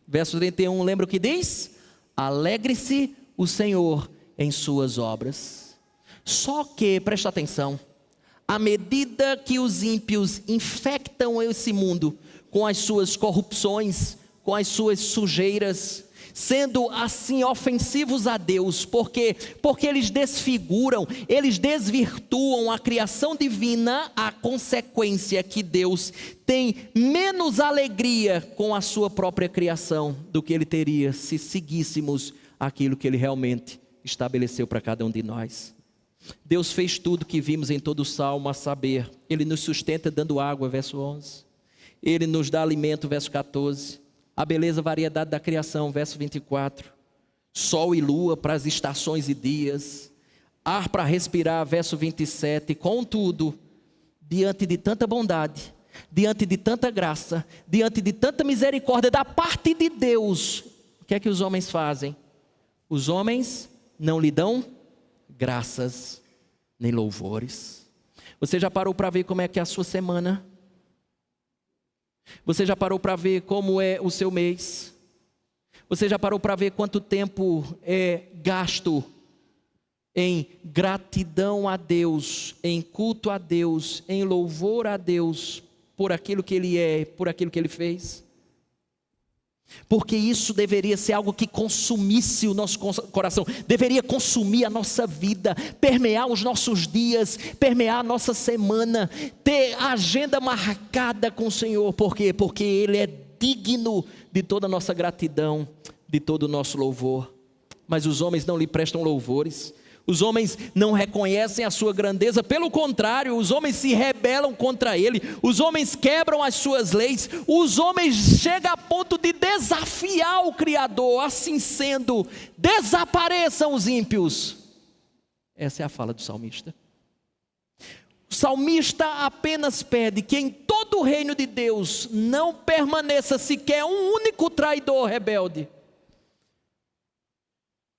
Verso 31, lembra o que diz? Alegre-se o Senhor em suas obras. Só que, presta atenção, à medida que os ímpios infectam esse mundo com as suas corrupções, com as suas sujeiras, sendo assim ofensivos a Deus, porque eles desfiguram, eles desvirtuam a criação divina, a consequência é que Deus tem menos alegria com a sua própria criação do que ele teria se seguíssemos aquilo que ele realmente estabeleceu para cada um de nós. Deus fez tudo que vimos em todo o Salmo, a saber, ele nos sustenta dando água, verso 11. Ele nos dá alimento, verso 14. A beleza, variedade da criação, verso 24. Sol e lua para as estações e dias. Ar para respirar, verso 27. Contudo, diante de tanta bondade, diante de tanta graça, diante de tanta misericórdia da parte de Deus, o que é que os homens fazem? Os homens não lhe dão graças nem louvores. Você já parou para ver como é que é a sua semana? Você já parou para ver como é o seu mês? Você já parou para ver quanto tempo é gasto em gratidão a Deus, em culto a Deus, em louvor a Deus, por aquilo que Ele é, por aquilo que Ele fez? Porque isso deveria ser algo que consumisse o nosso coração, deveria consumir a nossa vida, permear os nossos dias, permear a nossa semana, ter a agenda marcada com o Senhor. Por quê? Porque Ele é digno de toda a nossa gratidão, de todo o nosso louvor. Mas os homens não lhe prestam louvores, Os homens não reconhecem a sua grandeza, pelo contrário, os homens se rebelam contra ele, os homens quebram as suas leis, os homens chegam a ponto de desafiar o Criador. Assim sendo, desapareçam os ímpios. Essa é a fala do salmista. O salmista apenas pede que em todo o reino de Deus não permaneça sequer um único traidor rebelde,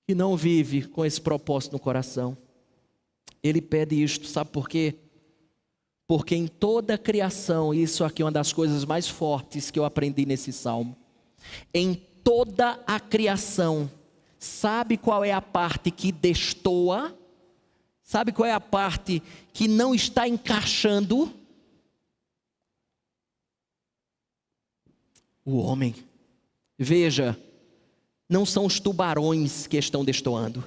que não vive com esse propósito no coração. Ele pede isto, sabe por quê? Porque em toda a criação, isso aqui é uma das coisas mais fortes que eu aprendi nesse salmo. Em toda a criação, sabe qual é a parte que destoa? Sabe qual é a parte que não está encaixando? O homem. Veja, não são os tubarões que estão destoando,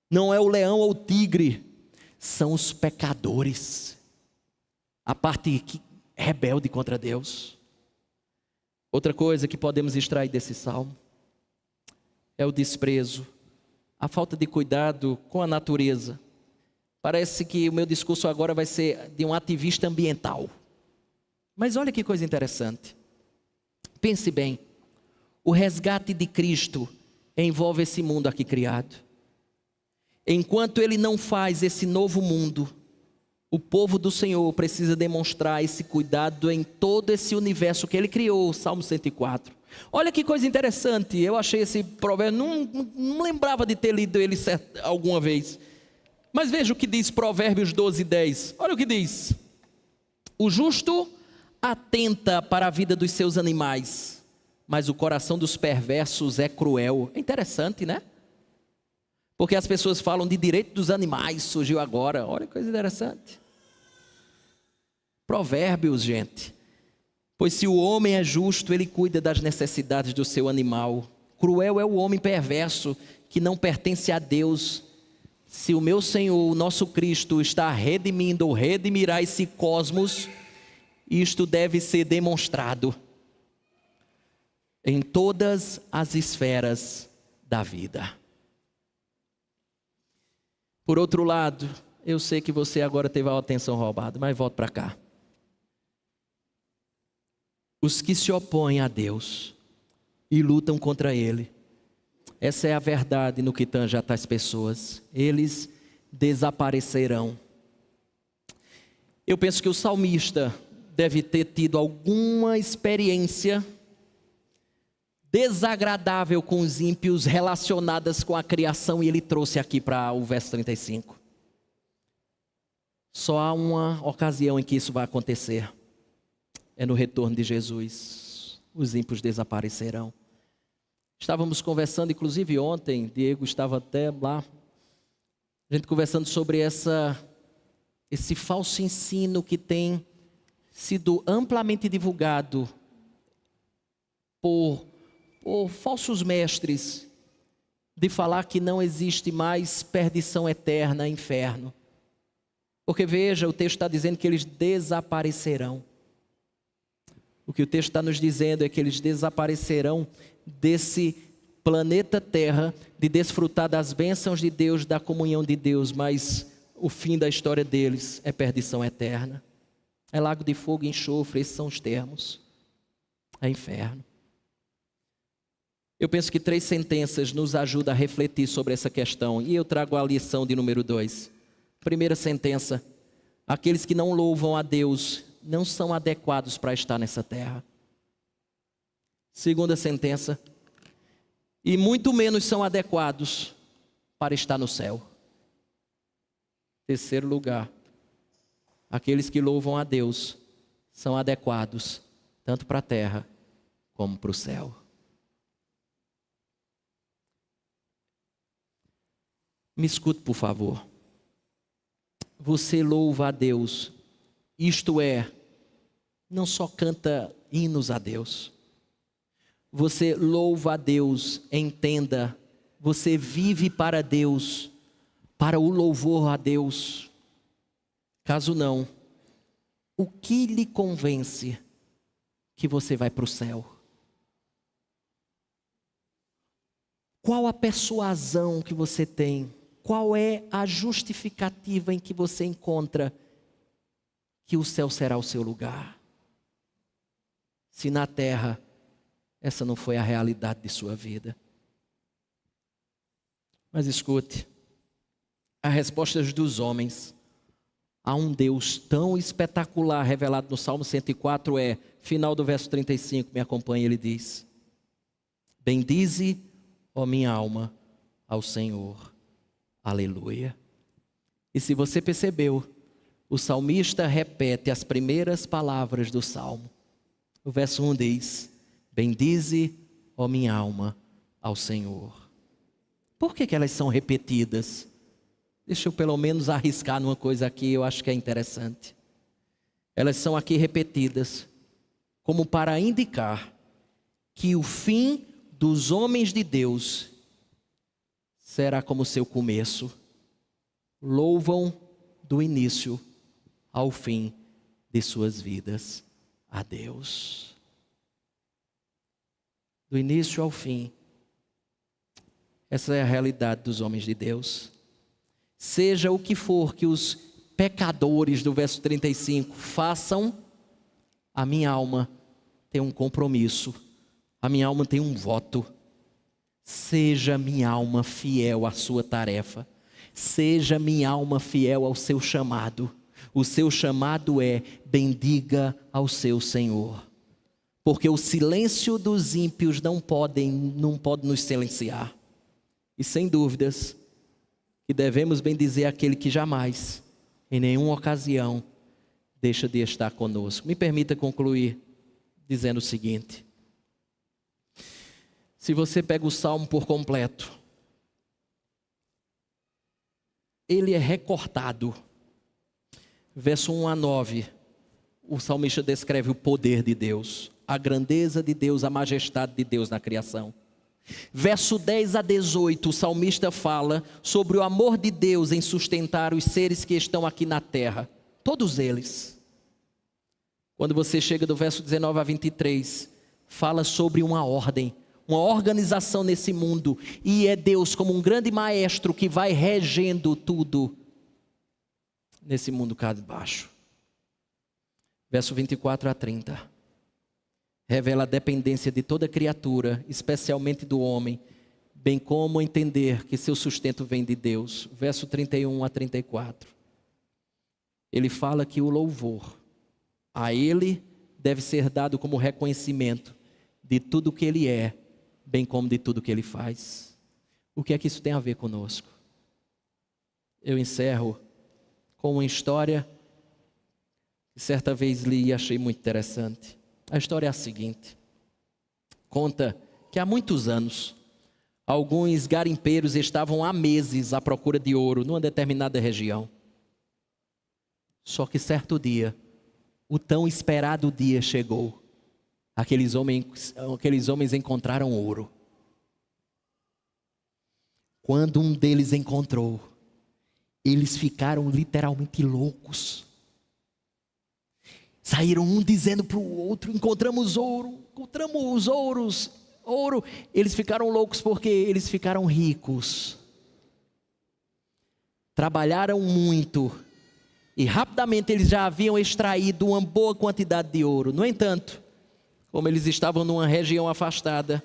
não é o leão ou o tigre, são os pecadores, a parte rebelde contra Deus. Outra coisa que podemos extrair desse salmo é o desprezo, a falta de cuidado com a natureza. Parece que o meu discurso agora vai ser de um ativista ambiental, mas olha que coisa interessante. Pense bem, o resgate de Cristo envolve esse mundo aqui criado. Enquanto Ele não faz esse novo mundo, o povo do Senhor precisa demonstrar esse cuidado em todo esse universo que Ele criou. Salmo 104. Olha que coisa interessante, eu achei esse provérbio, não lembrava de ter lido ele alguma vez. Mas veja o que diz Provérbios 12:10. Olha o que diz: o justo atenta para a vida dos seus animais, mas o coração dos perversos é cruel. É interessante, né? Porque as pessoas falam de direito dos animais, surgiu agora. Olha que coisa interessante. Provérbios, gente. Pois se o homem é justo, ele cuida das necessidades do seu animal. Cruel é o homem perverso, que não pertence a Deus. Se o meu Senhor, o nosso Cristo, está redimindo ou redimirá esse cosmos, isto deve ser demonstrado em todas as esferas da vida. Por outro lado, eu sei que você agora teve a atenção roubada, mas volto para cá. Os que se opõem a Deus e lutam contra Ele, essa é a verdade no que tange a tais pessoas, eles desaparecerão. Eu penso que o salmista deve ter tido alguma experiência desagradável com os ímpios relacionadas com a criação, e ele trouxe aqui para o verso 35. Só há uma ocasião em que isso vai acontecer, é no retorno de Jesus. Os ímpios desaparecerão. Estávamos conversando, inclusive ontem, Diego estava até lá, a gente conversando sobre esse falso ensino que tem sido amplamente divulgado por falsos mestres, de falar que não existe mais perdição eterna, inferno. Porque veja, o texto está dizendo que eles desaparecerão. O que o texto está nos dizendo é que eles desaparecerão desse planeta Terra, de desfrutar das bênçãos de Deus, da comunhão de Deus, mas o fim da história deles é perdição eterna. É lago de fogo e enxofre, esses são os termos. É inferno. Eu penso que 3 sentenças nos ajudam a refletir sobre essa questão, e eu trago a lição de número 2. Primeira sentença: aqueles que não louvam a Deus não são adequados para estar nessa terra. Segunda sentença: e muito menos são adequados para estar no céu. Terceiro lugar: aqueles que louvam a Deus são adequados tanto para a terra como para o céu. Me escute, por favor. Você louva a Deus, isto é, não só canta hinos a Deus. Você louva a Deus, entenda, você vive para Deus, para o louvor a Deus. Caso não, o que lhe convence que você vai para o céu? Qual a persuasão que você tem? qual é a justificativa em que você encontra que o céu será o seu lugar? Se na terra essa não foi a realidade de sua vida. Mas escute, as respostas dos homens a um Deus tão espetacular revelado no Salmo 104 é, final do verso 35, me acompanha, ele diz: bendize, ó minha alma, ao Senhor. Aleluia. E se você percebeu, o salmista repete as primeiras palavras do Salmo. O verso 1 diz: bendize, ó minha alma, ao Senhor. Por que elas são repetidas? Deixa eu pelo menos arriscar numa coisa aqui, eu acho que é interessante. Elas são aqui repetidas como para indicar que o fim dos homens de Deus será como seu começo. Louvam do início ao fim de suas vidas a Deus. Do início ao fim. Essa é a realidade dos homens de Deus. Seja o que for que os pecadores do verso 35 façam, a minha alma tem um compromisso, a minha alma tem um voto. Seja minha alma fiel à sua tarefa, seja minha alma fiel ao seu chamado. O seu chamado é: bendiga ao seu Senhor. Porque o silêncio dos ímpios não pode nos silenciar. E sem dúvidas, que devemos bendizer aquele que jamais, em nenhuma ocasião, deixa de estar conosco. Me permita concluir dizendo o seguinte: se você pega o Salmo por completo, ele é recortado. Verso 1 a 9, o salmista descreve o poder de Deus, a grandeza de Deus, a majestade de Deus na criação. Verso 10 a 18, o salmista fala sobre o amor de Deus em sustentar os seres que estão aqui na terra, todos eles. Quando você chega do verso 19 a 23, fala sobre uma ordem, uma organização nesse mundo, e é Deus como um grande maestro que vai regendo tudo nesse mundo cá de baixo. Verso 24 a 30. Revela a dependência de toda criatura, especialmente do homem, bem como entender que seu sustento vem de Deus. Verso 31 a 34. Ele fala que o louvor a ele deve ser dado como reconhecimento de tudo que ele é, bem como de tudo que ele faz. O que é que isso tem a ver conosco? Eu encerro com uma história que certa vez li e achei muito interessante. A história é a seguinte: conta que há muitos anos, alguns garimpeiros estavam há meses à procura de ouro numa determinada região. Só que certo dia, o tão esperado dia chegou. Aqueles homens encontraram ouro. Quando um deles encontrou, eles ficaram literalmente loucos. Saíram um dizendo para o outro: encontramos ouro, encontramos ouro. Eles ficaram loucos porque eles ficaram ricos. Trabalharam muito e rapidamente eles já haviam extraído uma boa quantidade de ouro. No entanto, como eles estavam numa região afastada,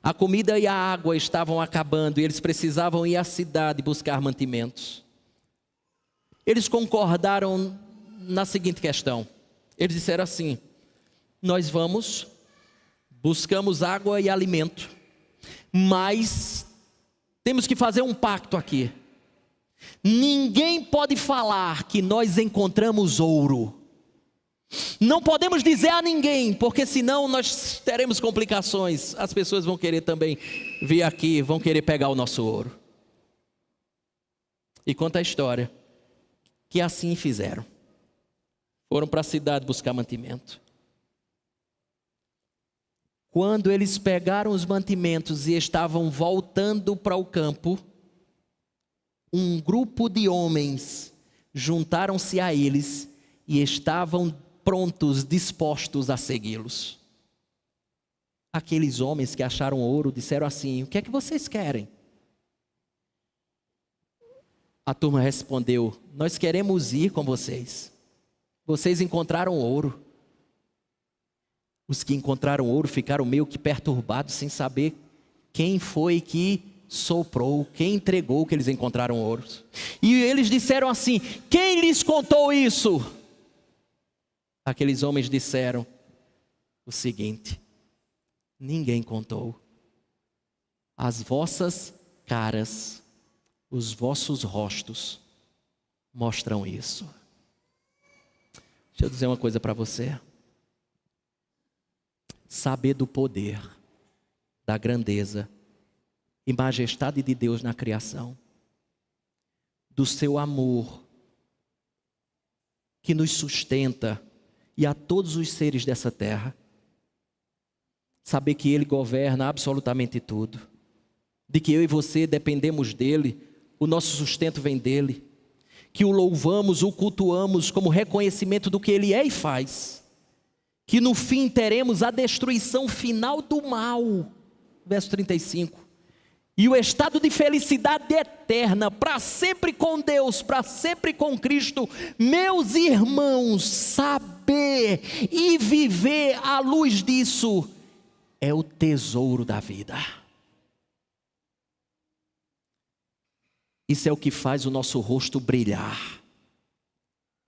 a comida e a água estavam acabando e eles precisavam ir à cidade buscar mantimentos. Eles concordaram na seguinte questão. Eles disseram assim: nós buscamos água e alimento, mas temos que fazer um pacto aqui. Ninguém pode falar que nós encontramos ouro. Não podemos dizer a ninguém, porque senão nós teremos complicações. As pessoas vão querer também vir aqui, vão querer pegar o nosso ouro. E conta a história que assim fizeram. Foram para a cidade buscar mantimento. Quando eles pegaram os mantimentos e estavam voltando para o campo, um grupo de homens juntaram-se a eles e estavam prontos, dispostos a segui-los. Aqueles homens que acharam ouro disseram assim: o que é que vocês querem? A turma respondeu: nós queremos ir com vocês. Vocês encontraram ouro. Os que encontraram ouro ficaram meio que perturbados, sem saber quem foi que soprou, quem entregou que eles encontraram ouro. E eles disseram assim: quem lhes contou isso? Aqueles homens disseram o seguinte: ninguém contou. As vossas caras, os vossos rostos mostram isso. Deixa eu dizer uma coisa para você. Saber do poder, da grandeza e majestade de Deus na criação, do seu amor que nos sustenta e a todos os seres dessa terra. Saber que Ele governa absolutamente tudo, de que eu e você dependemos dEle, o nosso sustento vem dEle, que o louvamos, o cultuamos como reconhecimento do que Ele é e faz, que no fim teremos a destruição final do mal, verso 35, e o estado de felicidade eterna, para sempre com Deus, para sempre com Cristo. Meus irmãos, saber e viver à luz disso é o tesouro da vida. Isso é o que faz o nosso rosto brilhar,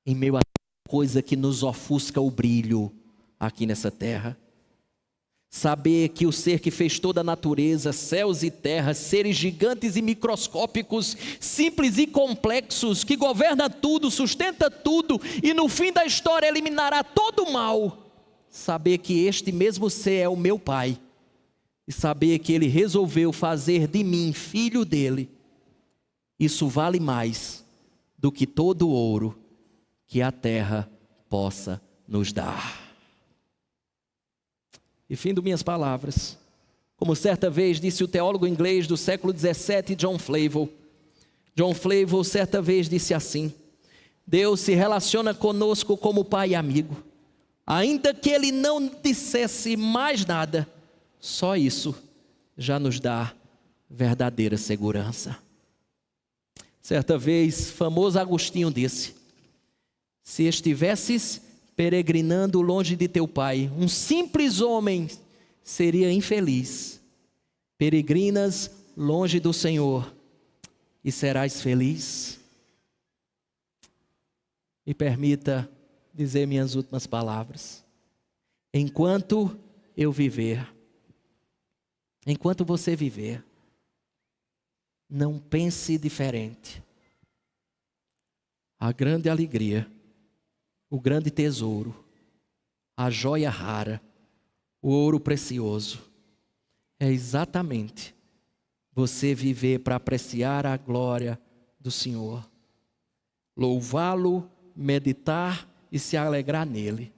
em meio a coisa que nos ofusca o brilho aqui nessa terra. Saber que o ser que fez toda a natureza, céus e terras, seres gigantes e microscópicos, simples e complexos, que governa tudo, sustenta tudo e no fim da história eliminará todo o mal. Saber que este mesmo ser é o meu Pai e saber que Ele resolveu fazer de mim filho dEle, isso vale mais do que todo o ouro que a terra possa nos dar. E fim das minhas palavras, como certa vez disse o teólogo inglês do século 17, John Flavel. John Flavel certa vez disse assim: Deus se relaciona conosco como pai e amigo, ainda que Ele não dissesse mais nada, só isso já nos dá verdadeira segurança. Certa vez, famoso Agostinho disse: se estivesses peregrinando longe de teu pai, um simples homem seria infeliz. Peregrinas longe do Senhor e serás feliz. Me permita dizer minhas últimas palavras. Enquanto eu viver, enquanto você viver, não pense diferente. A grande alegria, o grande tesouro, a joia rara, o ouro precioso, é exatamente você viver para apreciar a glória do Senhor, louvá-lo, meditar e se alegrar nele,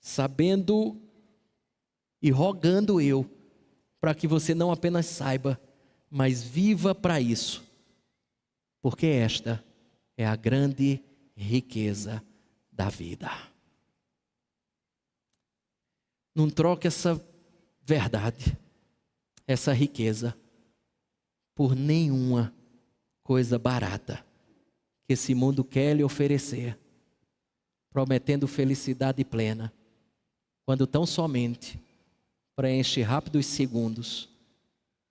sabendo e rogando eu, para que você não apenas saiba, mas viva para isso, porque esta é a grande riqueza da vida. Não troque essa verdade, essa riqueza, por nenhuma coisa barata que esse mundo quer lhe oferecer, prometendo felicidade plena, quando tão somente preenche rápidos segundos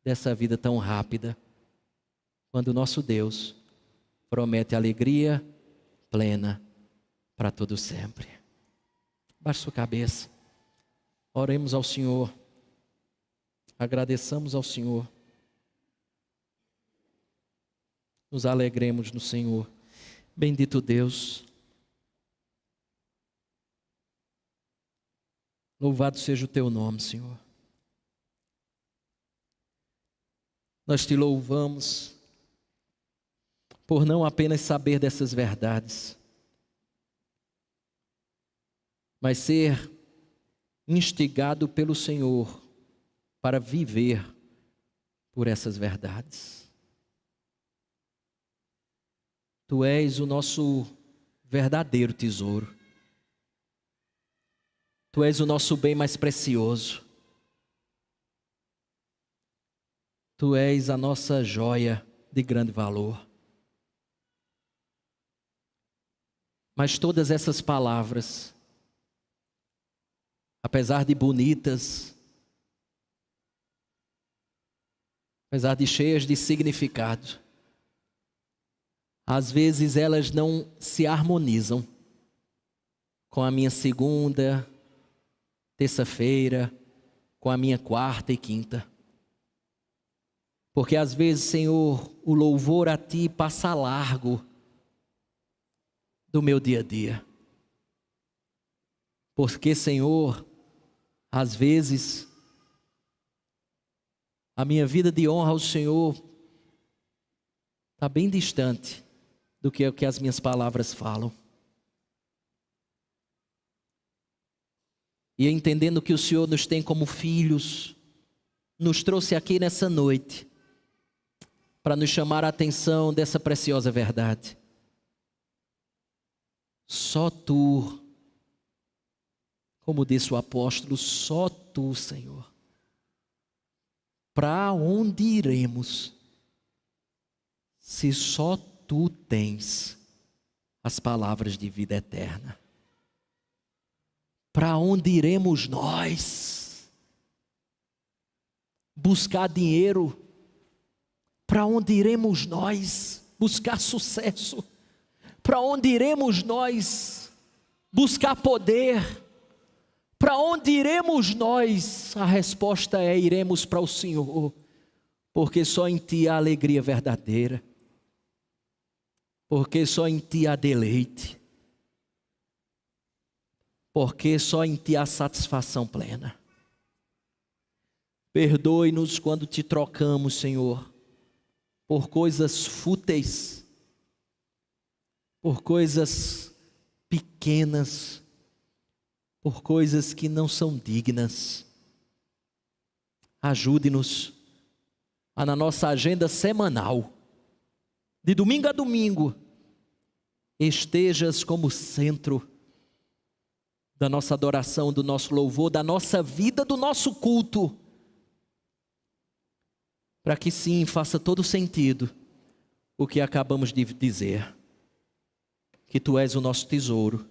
dessa vida tão rápida, quando o nosso Deus promete alegria plena para todo sempre. Baixe sua cabeça, oremos ao Senhor, agradeçamos ao Senhor, nos alegremos no Senhor. Bendito Deus, louvado seja o teu nome, Senhor. Nós te louvamos por não apenas saber dessas verdades, mas ser instigado pelo Senhor para viver por essas verdades. Tu és o nosso verdadeiro tesouro. Tu és o nosso bem mais precioso. Tu és a nossa joia de grande valor. Mas todas essas palavras, apesar de bonitas, apesar de cheias de significado, às vezes elas não se harmonizam com a minha segunda, terça-feira, com a minha quarta e quinta. Porque às vezes, Senhor, o louvor a Ti passa largo do meu dia a dia. Porque, Senhor, às vezes, a minha vida de honra ao Senhor está bem distante do que é o que as minhas palavras falam. E entendendo que o Senhor nos tem como filhos, nos trouxe aqui nessa noite para nos chamar a atenção dessa preciosa verdade. Só Tu, como disse o apóstolo, só Tu, Senhor. Para onde iremos, se só Tu tens as palavras de vida eterna? Para onde iremos nós? Buscar dinheiro? Para onde iremos nós? Buscar sucesso? Para onde iremos nós? Buscar poder? Para onde iremos nós? A resposta é: iremos para o Senhor, porque só em Ti há alegria verdadeira, porque só em Ti há deleite, porque só em Ti há satisfação plena. Perdoe-nos quando Te trocamos, Senhor, por coisas fúteis, por coisas pequenas, por coisas que não são dignas. Ajude-nos a, na nossa agenda semanal, de domingo a domingo, estejas como centro da nossa adoração, do nosso louvor, da nossa vida, do nosso culto, para que sim, faça todo sentido o que acabamos de dizer, que Tu és o nosso tesouro,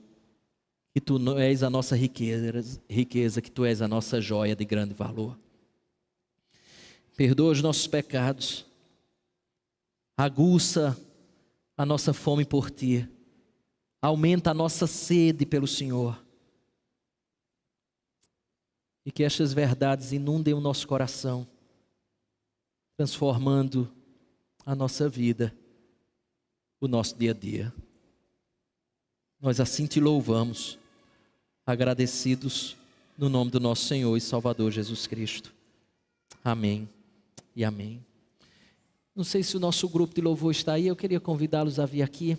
que Tu és a nossa riqueza, que Tu és a nossa joia de grande valor. Perdoa os nossos pecados, aguça a nossa fome por Ti, aumenta a nossa sede pelo Senhor, e que estas verdades inundem o nosso coração, transformando a nossa vida, o nosso dia a dia. Nós assim Te louvamos, agradecidos no nome do nosso Senhor e Salvador Jesus Cristo. Amém e amém. Não sei se o nosso grupo de louvor está aí, eu queria convidá-los a vir aqui.